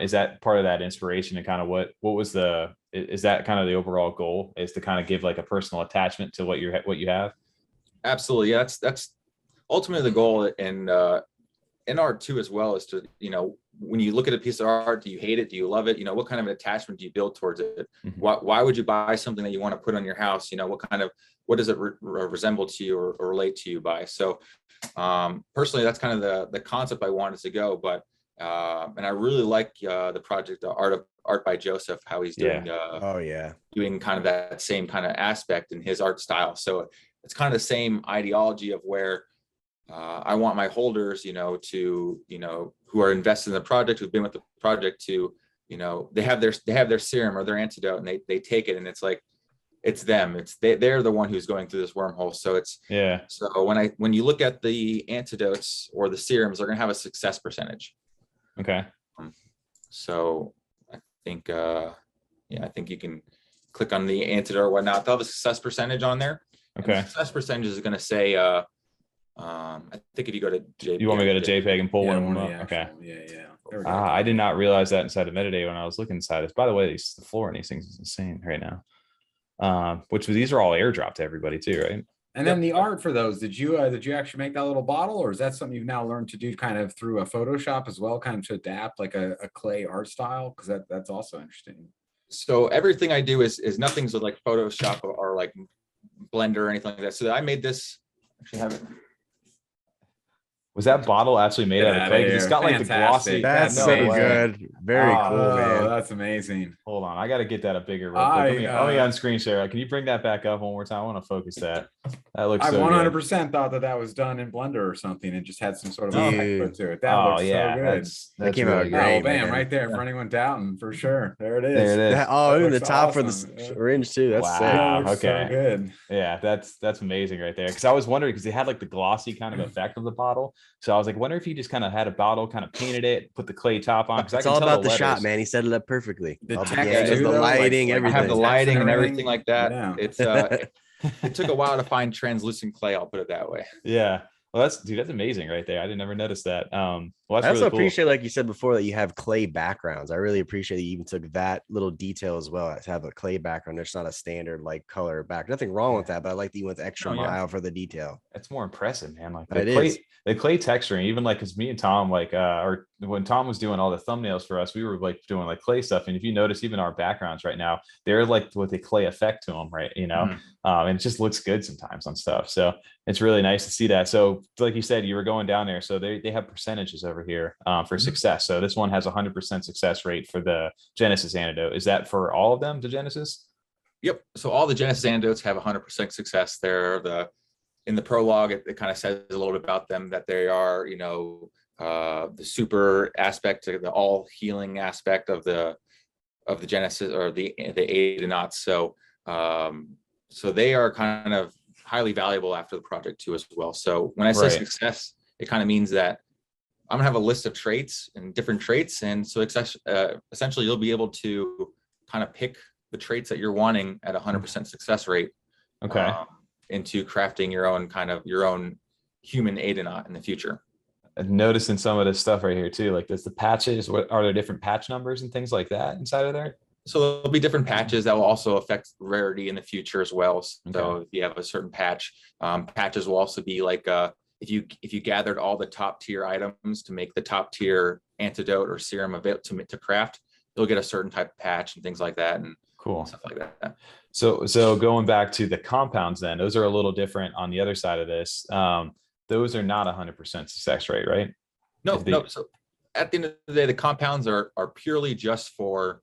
Is that part of that inspiration, and kind of what was is that kind of the overall goal, is to kind of give like a personal attachment to what you have? Absolutely. Yeah, that's ultimately the goal. And in art too, as well, is to, you know, when you look at a piece of art, do you hate it? Do you love it? You know, what kind of an attachment do you build towards it? Mm-hmm. Why would you buy something that you want to put on your house? You know, what does it resemble to you or relate to you by? So personally, that's kind of the concept I wanted to go. But and I really like the project, the art by Joseph, how he's doing doing kind of that same kind of aspect in his art style. So it's kind of the same ideology of where I want my holders, you know, to, you know, who are invested in the project, who've been with the project, to, you know, they have their serum or their antidote, and they take it, and it's like, it's them, they're the one who's going through this wormhole. So it's, so when you look at the antidotes or the serums, they're going to have a success percentage. Okay. So I think, I think you can click on the antidote or whatnot. They'll have a success percentage on there. Okay. And the success percentage is going to say, I think if you go to JPEG, you want me to go to JPEG and pull one up? Okay. I did not realize that inside of metadata when I was looking inside this. By the way, the floor in these things is insane right now. These are all airdropped to everybody too, right? And then the art for those, did you actually make that little bottle, or is that something you've now learned to do kind of through a Photoshop as well, kind of to adapt like a clay art style? Because that's also interesting. So everything I do is nothing's like Photoshop or like Blender or anything like that. So I made this. Actually, have it. Was that bottle actually made out of clay? Because it's got like the glossy. That's so good. Very cool, man. That's amazing. Hold on, I got to get that a bigger. Let me on screen share. Can you bring that back up one more time? I want to focus that. That looks. I 100% thought that was done in Blender or something, and just had some sort of effect to it. That looks so good. That came out great. Oh, bam! Right there for anyone doubting, for sure. There it is. There it is. Even the top for the syringe too. That's wow. Sick. Okay. So good. Yeah, that's amazing right there. Because I was wondering, because they had like the glossy kind of effect of the bottle. So I was like, wonder if he just kind of had a bottle, kind of painted it, put the clay top on. It's all about the shot, man. He set it up perfectly. The lighting, everything. I have the lighting and everything like that. Yeah. It's it took a while to find translucent clay. I'll put it that way. Yeah. Well, that's amazing right there. I didn't ever notice that. Well, that's I also really cool. appreciate, like you said before, that you have clay backgrounds. I really appreciate that you even took that little detail as well, to have a clay background. There's not a standard like color back. Nothing wrong with that, but I like that you went the extra mile for the detail. It's more impressive, man. Like the clay texturing, even like, because me and Tom, like, or when Tom was doing all the thumbnails for us, we were like doing like clay stuff. And if you notice, even our backgrounds right now, they're like with a clay effect to them, right? You know, and it just looks good sometimes on stuff. So it's really nice to see that. So like you said, you were going down there. So they have percentages over here for success. So this one has 100% success rate for the Genesis antidote. Is that for all of them, the Genesis? Yep. So all the Genesis antidotes have 100% success. They're in the prologue, it kind of says a little bit about them, that they are, you know, the super aspect, the all healing aspect of the Genesis, or the Adanauts. So so they are kind of highly valuable after the project too as well. So when I say success, it kind of means that I'm gonna have a list of traits and different traits, and so essentially you'll be able to kind of pick the traits that you're wanting at 100% success rate. Okay. Into crafting your own human Adanaut in the future. I've noticed in some of this stuff right here too, like there's the patches. What are there, different patch numbers and things like that inside of there? So there'll be different patches that will also affect rarity in the future as well. So if you have a certain patch, patches will also be like if you gathered all the top tier items to make the top tier antidote or serum available to craft, you'll get a certain type of patch and things like that, and stuff like that. So going back to the compounds, then those are a little different on the other side of this. Those are not 100% success rate, right? No. So at the end of the day, the compounds are purely just for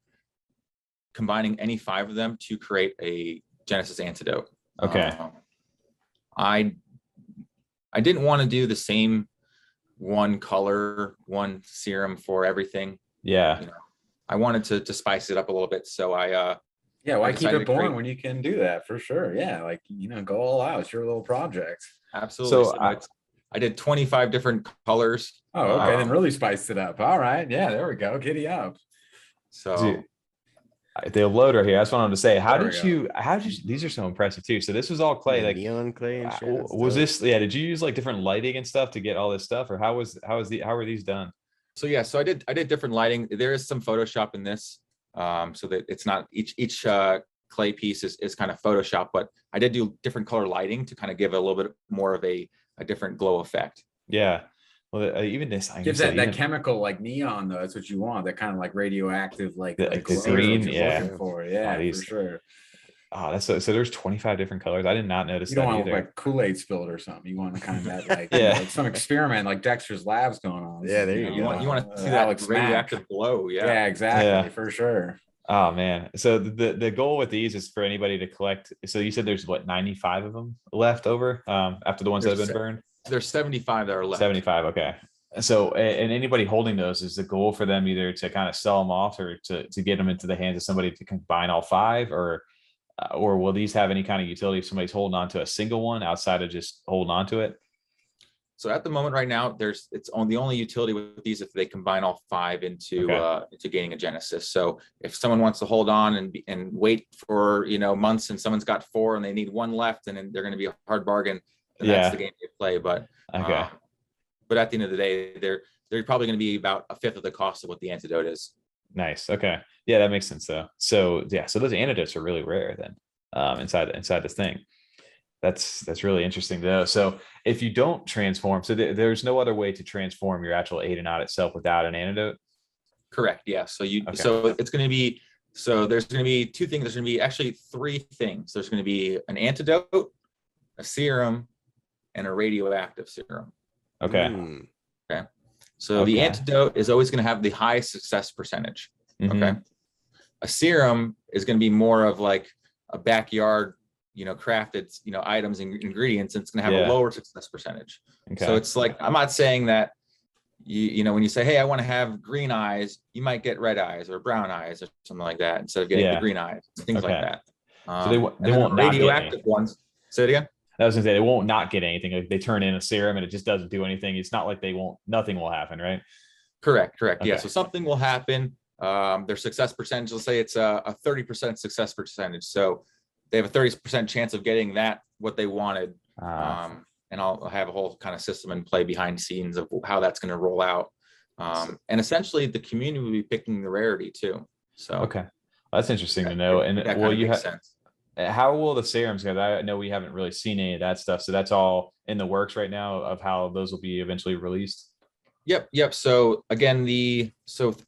combining any 5 of them to create a Genesis antidote. Okay. I didn't want to do the same one color, one serum for everything. Yeah. You know, I wanted to spice it up a little bit. So why keep it boring when you can do that? For sure. Yeah. Like, you know, go all out. It's your little project. Absolutely. So I did 25 different colors. Oh, okay. Then really spiced it up. All right. Yeah, there we go. Giddy up. So the loader here, that's what I wanted to say. How did you, these are so impressive too. So this was all clay, like neon clay and shit. Was this, did you use like different lighting and stuff to get all this stuff, or how were these done? So yeah, so I did different lighting. There is some Photoshop in this, so that it's not each clay piece is kind of Photoshop, but I did do different color lighting to kind of give a little bit more of a different glow effect. Yeah. Well, even this gives that chemical like neon though. That's what you want. That kind of like radioactive, like the green. Yeah, for sure. Oh, that's so there's 25 different colors. I did not notice that. You don't want either. Like Kool-Aid spilled or something. You want to kind of that like, like some experiment like Dexter's Labs going on. Yeah, there you go. You want to see that radioactive glow. Yeah, exactly, for sure. Oh man. So the goal with these is for anybody to collect. So you said there's what, 95 of them left over after the ones that have been burned? There's 75 that are left. 75. Okay. So, and anybody holding those, is the goal for them either to kind of sell them off or to get them into the hands of somebody to combine all 5, or will these have any kind of utility if somebody's holding on to a single one outside of just holding on to it? So at the moment right now, it's the only utility with these if they combine all 5 into gaining a Genesis. So if someone wants to hold on and wait for months, and someone's got 4 and they need 1 left, and then they're going to be a hard bargain. And that's the game they play. But but at the end of the day, they're probably going to be about 1/5 of the cost of what the antidote is. Nice. Okay. Yeah, that makes sense though. So yeah, so those antidotes are really rare then inside this thing. That's really interesting to know. So if you don't transform, so there's no other way to transform your actual Adanaut itself without an antidote? Correct. Yeah. So so it's going to be, so there's going to be 2 things. There's going to be actually 3 things. There's going to be an antidote, a serum, and a radioactive serum. Okay. Okay. So the antidote is always going to have the highest success percentage. Okay. A serum is going to be more of like a backyard, crafted, items and ingredients, and it's going to have a lower success percentage. Okay. So it's like, I'm not saying that when you say, hey, I want to have green eyes, you might get red eyes or brown eyes or something like that instead of getting the green eyes, things like that. So they won't radioactive ones. Say it again. I was gonna say they won't not get anything. Like they turn in a serum and it just doesn't do anything. It's not like nothing will happen, right? Correct. Okay. Yeah. So something will happen. Their success percentage, let's say it's a 30% success percentage. So they have a 30% chance of getting what they wanted. And I'll have a whole kind of system in play behind the scenes of how that's going to roll out. And essentially the community will be picking the rarity too. So okay, well, that's interesting to know. And you have sense. How will the serums go? I know we haven't really seen any of that stuff. So that's all in the works right now of how those will be eventually released. Yep. So again,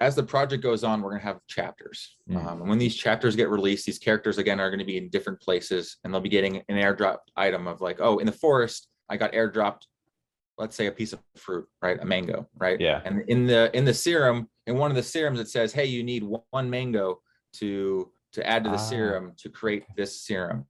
as the project goes on, we're going to have chapters. And when these chapters get released, these characters again are going to be in different places, and they'll be getting an airdrop item of like, oh, in the forest, I got airdropped, let's say a piece of fruit, right? A mango, right? Yeah. And in the serum, in one of the serums, it says, hey, you need 1 mango to add to the serum to create this serum.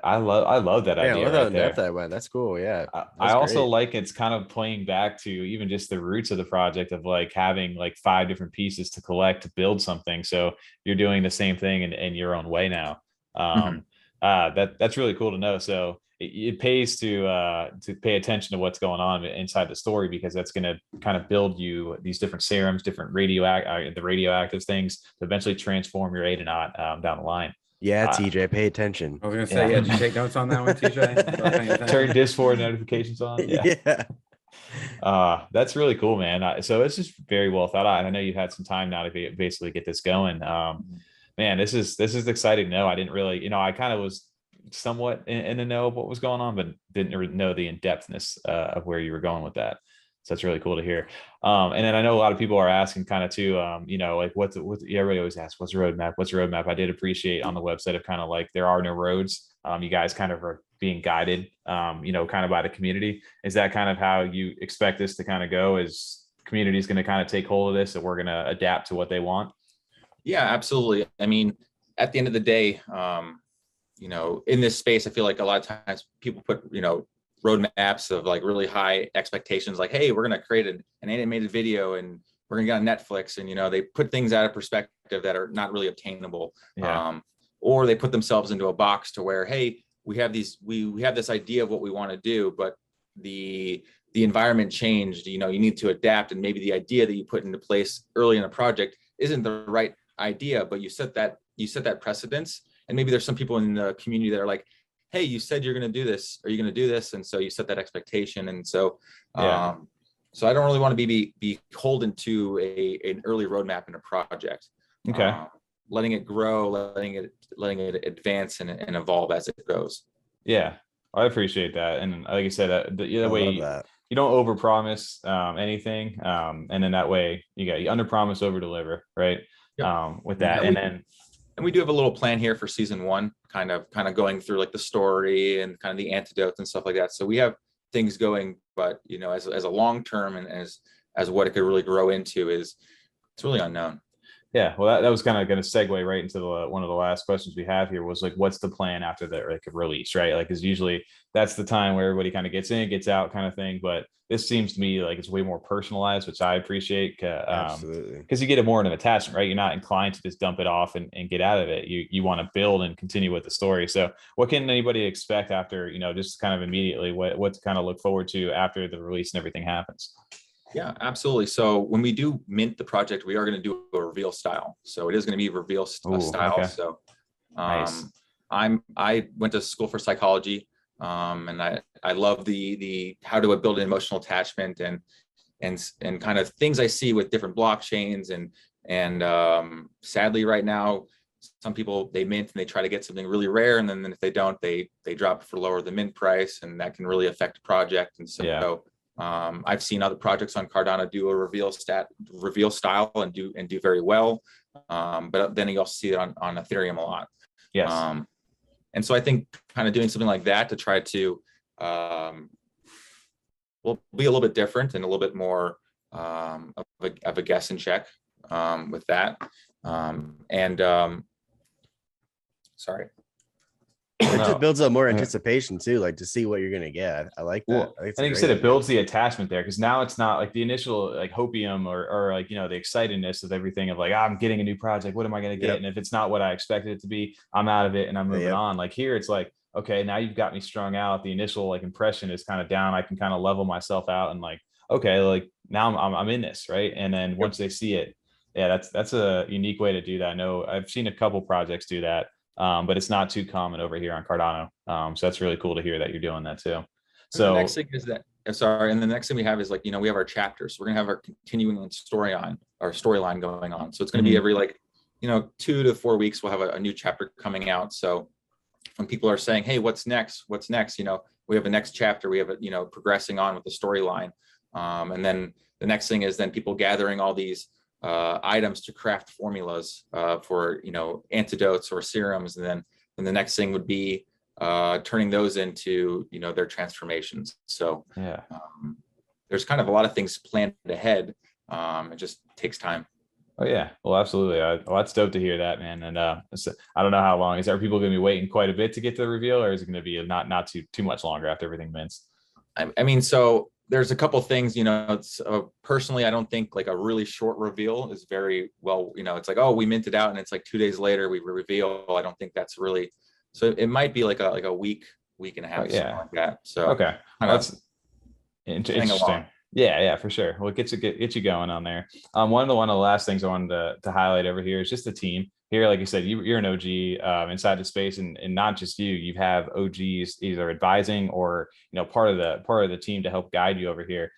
I love that Yeah, idea look how right in there. depth that went. That's cool. Yeah, I that's also great. like it's kind of playing back to even just the roots of the project of like having like 5 different pieces to collect to build something. So you're doing the same thing in your own way now. Mhm. That's really cool to know. So it pays to pay attention to what's going on inside the story, because that's going to kind of build you these different serums, different the radioactive things to eventually transform your Adanaut down the line. Yeah, Uh, TJ, pay attention. I was gonna say, yeah, did you take notes on that one, TJ? Start paying attention. Turn Discord notifications on. Yeah. Yeah. That's really cool, man. So it's just very well thought out. And I know you've had some time now to basically get this going. Man, this is exciting to know. I didn't really, I kind of was somewhat in the know of what was going on, but didn't really know the in-depthness of where you were going with that. So that's really cool to hear. And then I know a lot of people are asking kind of too, like everybody always asks, what's the roadmap? What's the roadmap? I did appreciate on the website of kind of like, there are no roads. You guys kind of are being guided, kind of by the community. Is that kind of how you expect this to kind of go? Is community is going to kind of take hold of this and we're going to adapt to what they want? Yeah, absolutely. I mean, at the end of the day, in this space, I feel like a lot of times people put, roadmaps of like really high expectations, like, hey, we're going to create an animated video and we're going to get on Netflix. And, they put things out of perspective that are not really obtainable. Yeah. Or they put themselves into a box to where, hey, we have this idea of what we want to do, but the environment changed, you need to adapt. And maybe the idea that you put into place early in a project isn't the right idea, but you set that precedence. And maybe there's some people in the community that are like, hey, you said you're going to do this, are you going to do this? And so you set that expectation. And so so I don't really want to be beholden to an early roadmap in a project. Okay. Letting it grow, letting it advance and evolve as it goes. Yeah, I appreciate that. And like I said, the way you don't overpromise anything, and then that way you underpromise, over deliver, right? Yep. With that, and we do have a little plan here for season 1, kind of going through like the story and kind of the antidotes and stuff like that. So we have things going, but as a long term and as what it could really grow into it's really unknown. Yeah, well, that was kind of going to segue right into one of the last questions we have here was like, what's the plan after the release, right? Like, because usually that's the time where everybody kind of gets in, gets out kind of thing. But this seems to me like it's way more personalized, which I appreciate. Absolutely. Because you get more of an attachment, right? You're not inclined to just dump it off and get out of it. You want to build and continue with the story. So what can anybody expect after, just kind of immediately what to kind of look forward to after the release and everything happens? Yeah, absolutely. So when we do mint the project, we are going to do a reveal style. So it is going to be reveal style. Okay. So nice. I went to school for psychology, and I love the how to build an emotional attachment and kind of things I see with different blockchains and sadly right now some people they mint and they try to get something really rare, and then if they don't, they drop it for lower the mint price, and that can really affect the project. And so. Yeah. I've seen other projects on Cardano do a reveal style and do very well, but then you also see it on Ethereum a lot. Yes. And so I think kind of doing something like that to try to will be a little bit different and a little bit more of a guess and check with that. Sorry. It just builds up more anticipation too, like to see what you're gonna get. I like that. Well, I think you said it builds the attachment there, because now it's not like the initial like hopium or like the excitedness of everything of like, I'm getting a new project, what am I gonna get? Yep. And if it's not what I expected it to be, I'm out of it and I'm moving on. Like here, it's like, okay, now you've got me strung out. The initial like impression is kind of down. I can kind of level myself out and like, okay, like now I'm in this, right? And then once they see it, yeah, that's a unique way to do that. I know I've seen a couple projects do that. But it's not too common over here on Cardano. So that's really cool to hear that you're doing that too. So the next thing is that, and the next thing we have is like, we have our chapters. We're going to have our continuing storyline going on. So it's going to be every 2 to 4 weeks, we'll have a new chapter coming out. So when people are saying, hey, what's next? We have a next chapter, we have a, progressing on with the storyline. And then the next thing is then people gathering all these items to craft formulas for antidotes or serums, and then the next thing would be turning those into their transformations. So there's kind of a lot of things planned ahead. It just takes time. Oh yeah, well, absolutely. Well, that's dope to hear that, man. And I don't know how long are people going to be waiting quite a bit to get to the reveal, or is it going to be not too much longer after everything mints? I mean, so there's a couple things, it's personally, I don't think like a really short reveal is very well, it's like, oh, we minted out and it's like 2 days later we reveal. I don't think that's really, so it might be like a week and a half, something like that. So okay, well, that's interesting. Along. Yeah, for sure. Well, get you going on there. One of the last things I wanted to highlight over here is just the team here. Like you said, you're an OG inside the space, and not just you. You have OGs either advising or part of the team to help guide you over here.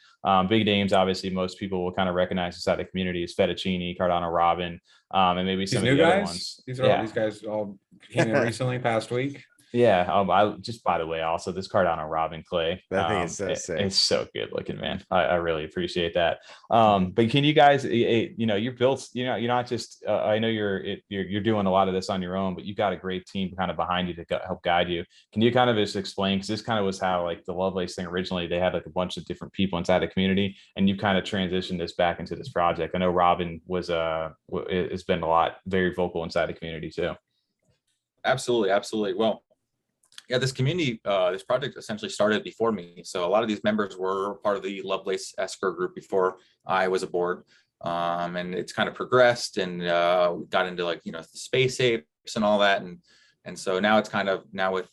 Big names, obviously, most people will kind of recognize inside the community is Fettuccine, Cardano, Robin, and maybe some of the other ones. These are all these guys all came in recently, past week. Yeah. I just, by the way, also this Cardano Robin clay. That thing is so sick. It's so good looking, man. I really appreciate that. But can you guys, you're built, you're not just, I know you're doing a lot of this on your own, but you've got a great team kind of behind you to help guide you. Can you kind of just explain, because this kind of was how like the Lovelace thing originally, they had like a bunch of different people inside the community, and you kind of transitioned this back into this project. I know Robin has been a lot, very vocal inside the community too. Absolutely. Well, yeah, this community, this project essentially started before me. So a lot of these members were part of the Lovelace escrow group before I was aboard. And it's kind of progressed, and we got into like, the space apes and all that. And so now it's kind of, now with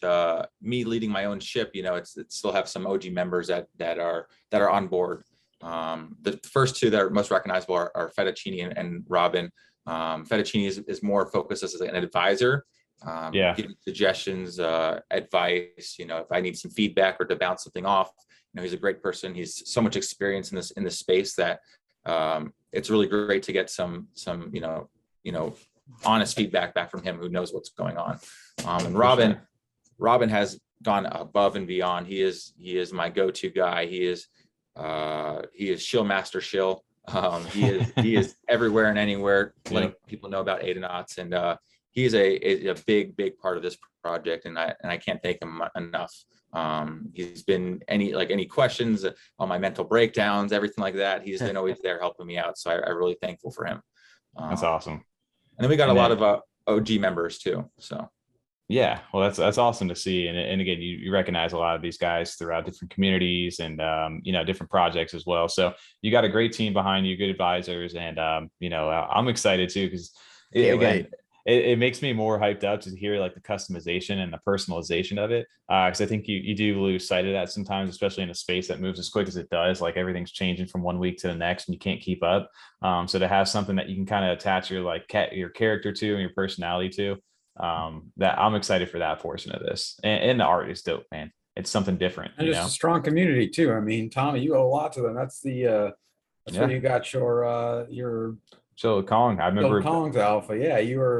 me leading my own ship, it's still have some OG members that are on board. The first two that are most recognizable are Fettuccine and Robin. Fettuccine is more focused as an advisor. Giving suggestions, advice, if I need some feedback or to bounce something off, he's a great person. He's so much experience in this space that it's really great to get some honest feedback back from him, who knows what's going on. And Robin has gone above and beyond. He is my go-to guy. He is shill master shill. He is everywhere and anywhere, letting people know about Adanauts, and he's a big part of this project, and I can't thank him enough. He's been any questions on my mental breakdowns, everything like that. He's been always there helping me out. So I'm really thankful for him. That's awesome. And then we got a lot of OG members too. So yeah, well, that's awesome to see. And again, you recognize a lot of these guys throughout different communities and different projects as well. So you got a great team behind you, good advisors, and I'm excited too, because it makes me more hyped up to hear like the customization and the personalization of it. Because I think you do lose sight of that sometimes, especially in a space that moves as quick as it does. Like everything's changing from one week to the next, and you can't keep up. So to have something that you can kind of attach your character to and your personality to, that I'm excited for that portion of this. And the art is dope, man. It's something different. And just a strong community too. I mean, Tommy, you owe a lot to them. That's where you got your So Kong, I remember Kong's alpha. Yeah, you were,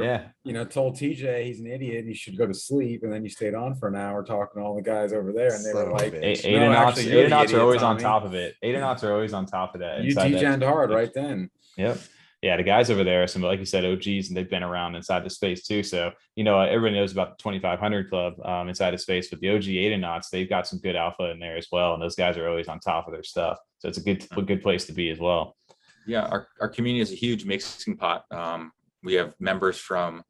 told TJ he's an idiot, he should go to sleep, and then you stayed on for an hour talking to all the guys over there, and they were like, Adanauts are always on top of it. Adanauts are always on top of that. You degened hard right then. Yep. Yeah, the guys over there are some, like you said, OGs, and they've been around inside the space too. So, everybody knows about the 2500 club inside the space, but the OG Adanauts, they've got some good alpha in there as well. And those guys are always on top of their stuff. So it's a good place to be as well. Yeah, our community is a huge mixing pot. We have members from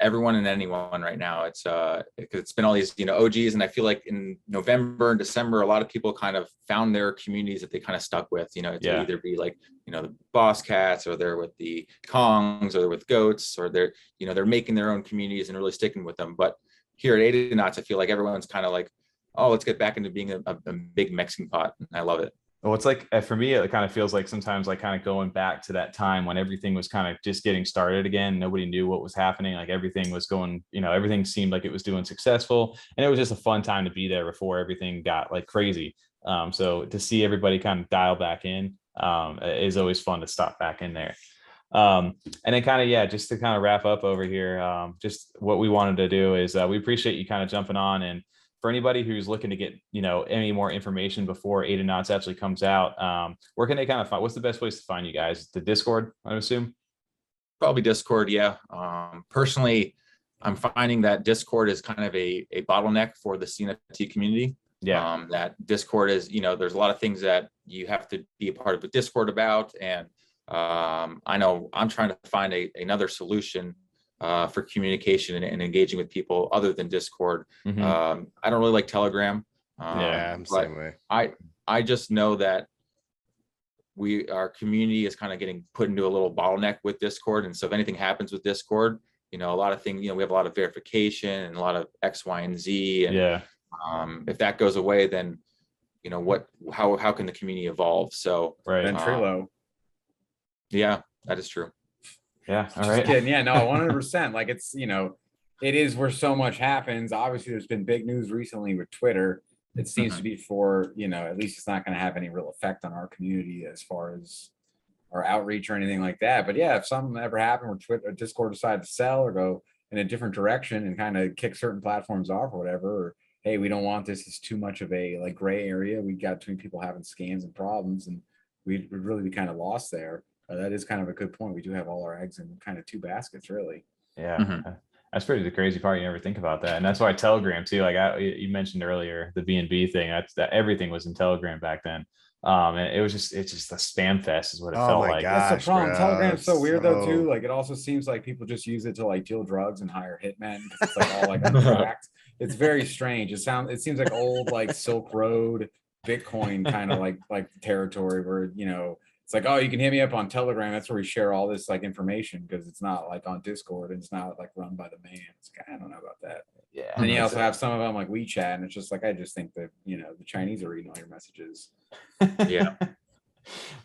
everyone and anyone right now. It's been all these OGs, and I feel like in November and December, a lot of people kind of found their communities that they kind of stuck with. To either be like the Boss Cats, or they're with the Kongs, or they're with Goats, or they're they're making their own communities and really sticking with them. But here at Adanauts, I feel like everyone's kind of like, oh, let's get back into being a big mixing pot, and I love it. Well, it's like, for me, it kind of feels like sometimes like kind of going back to that time when everything was kind of just getting started again. Nobody knew what was happening. Like everything was going, everything seemed like it was doing successful, and it was just a fun time to be there before everything got like crazy. So to see everybody kind of dial back in is always fun to stop back in there. And then kind of, just to kind of wrap up over here, just what we wanted to do is we appreciate you kind of jumping on. And for anybody who's looking to get, any more information before Adanauts actually comes out, where can they kind of find, what's the best place to find you guys? The Discord, I assume? Probably Discord, yeah. Personally, I'm finding that Discord is kind of a bottleneck for the CNFT community. Yeah. That Discord is, there's a lot of things that you have to be a part of the Discord about, and I know I'm trying to find another solution for communication and engaging with people other than Discord. I don't really like Telegram. Yeah, I'm the same way. I just know that our community is kind of getting put into a little bottleneck with Discord. And so if anything happens with Discord, a lot of things, we have a lot of verification and a lot of X, Y, and Z. And if that goes away, then, how can the community evolve? So, Ventrilo. Yeah, that is true. Yeah. All Just right. kidding. Yeah, no, 100%. Like it's, it is where so much happens. Obviously, there's been big news recently with Twitter. It seems to be for, at least it's not going to have any real effect on our community as far as our outreach or anything like that. But yeah, if something ever happened where Twitter or Discord decided to sell or go in a different direction and kind of kick certain platforms off or whatever, or hey, we don't want this, it's too much of a like gray area. We got too many people having scams and problems, and we'd really be kind of lost there. That is kind of a good point. We do have all our eggs in kind of two baskets, really. Yeah. That's pretty the crazy part. You never think about that. And that's why Telegram too, like you mentioned earlier, the B&B thing, that everything was in Telegram back then. And it's just a spam fest is what it felt like. That's the problem. Bro. Telegram's so weird though too. Like it also seems like people just use it to like deal drugs and hire hitmen. It's like all like untracked. It's very strange. It seems like old like Silk Road Bitcoin kind of like territory where, it's like, oh, you can hit me up on Telegram. That's where we share all this like information because it's not like on Discord and it's not like run by the man. It's I don't know about that. Yeah. And then you also have some of them like WeChat, and it's just like I just think that the Chinese are reading all your messages. Yeah.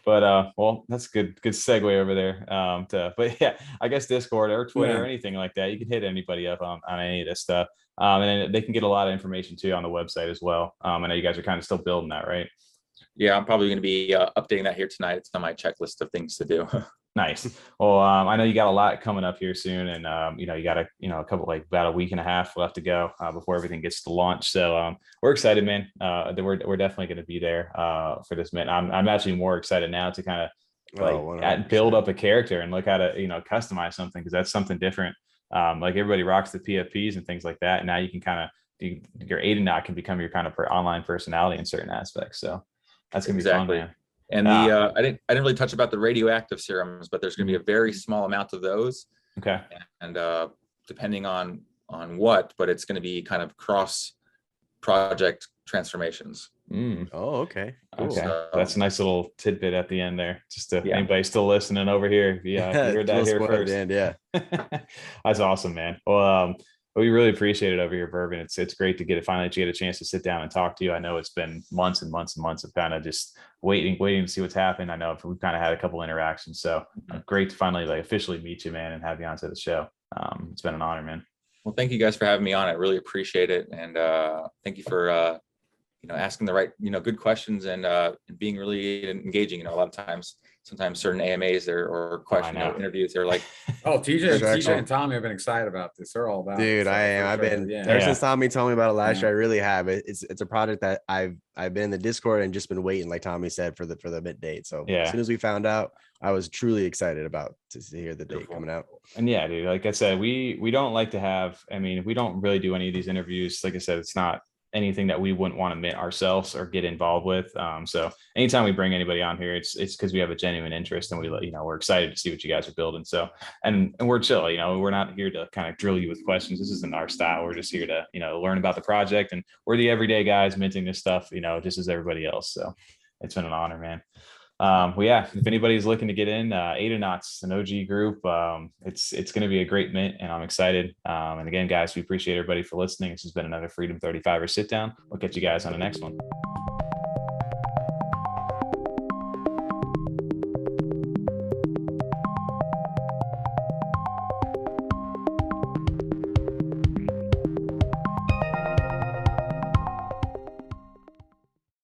But well, that's good segue over there. But yeah, I guess Discord or Twitter or anything like that, you can hit anybody up on any of this stuff. And then they can get a lot of information too on the website as well. I know you guys are kind of still building that, right? Yeah, I'm probably going to be updating that here tonight. It's on my checklist of things to do. Nice. Well, I know you got a lot coming up here soon, and you got a couple about a week and a half left to go before everything gets to launch. So we're excited, man. That we're definitely going to be there for this minute. I'm actually more excited now to kind of build up a character and look how to customize something, because that's something different. Like everybody rocks the PFPs and things like that, and now you can kind of your Adanaut can become your kind of online personality in certain aspects. So that's gonna be fun, man. And I didn't really touch about the radioactive serums, but there's going to be a very small amount of those. Okay. And depending on what, but it's going to be kind of cross project transformations. Oh, okay. Cool. Okay. So, that's a nice little tidbit at the end there. Just to anybody still listening over here. Yeah, you heard that here first. End, yeah. That's awesome, man. Well, we really appreciate it over here, Brrrbon. It's great to finally get a chance to sit down and talk to you. I know it's been months and months and months of kind of just waiting to see what's happened. I know we've kind of had a couple interactions, so great to finally officially meet you, man, and have you onto the show. It's been an honor, man. Well, thank you guys for having me on. I really appreciate it, and thank you for asking the right good questions and being really engaging. A lot of times. Sometimes certain AMAs or question interviews, they're like, oh, TJ and Tommy have been excited about this. They're all about dude. I am. I've been ever since Tommy told me about it last year. I really have. It's a project that I've been in the Discord and just been waiting, like Tommy said, for the mid date. So as soon as we found out, I was truly excited to hear the date coming out. And yeah, dude, like I said, we don't like to have. I mean, we don't really do any of these interviews. Like I said, it's not anything that we wouldn't want to admit ourselves or get involved with. So anytime we bring anybody on here, it's because we have a genuine interest and we're excited to see what you guys are building. So, and we're chill, we're not here to kind of drill you with questions. This isn't our style. We're just here to, learn about the project, and we're the everyday guys minting this stuff, just as everybody else. So it's been an honor, man. Well, yeah, if anybody's looking to get in, Adanauts, an OG group, it's going to be a great mint, and I'm excited. And again, guys, we appreciate everybody for listening. This has been another Freedom 35er sit down. We'll catch you guys on the next one.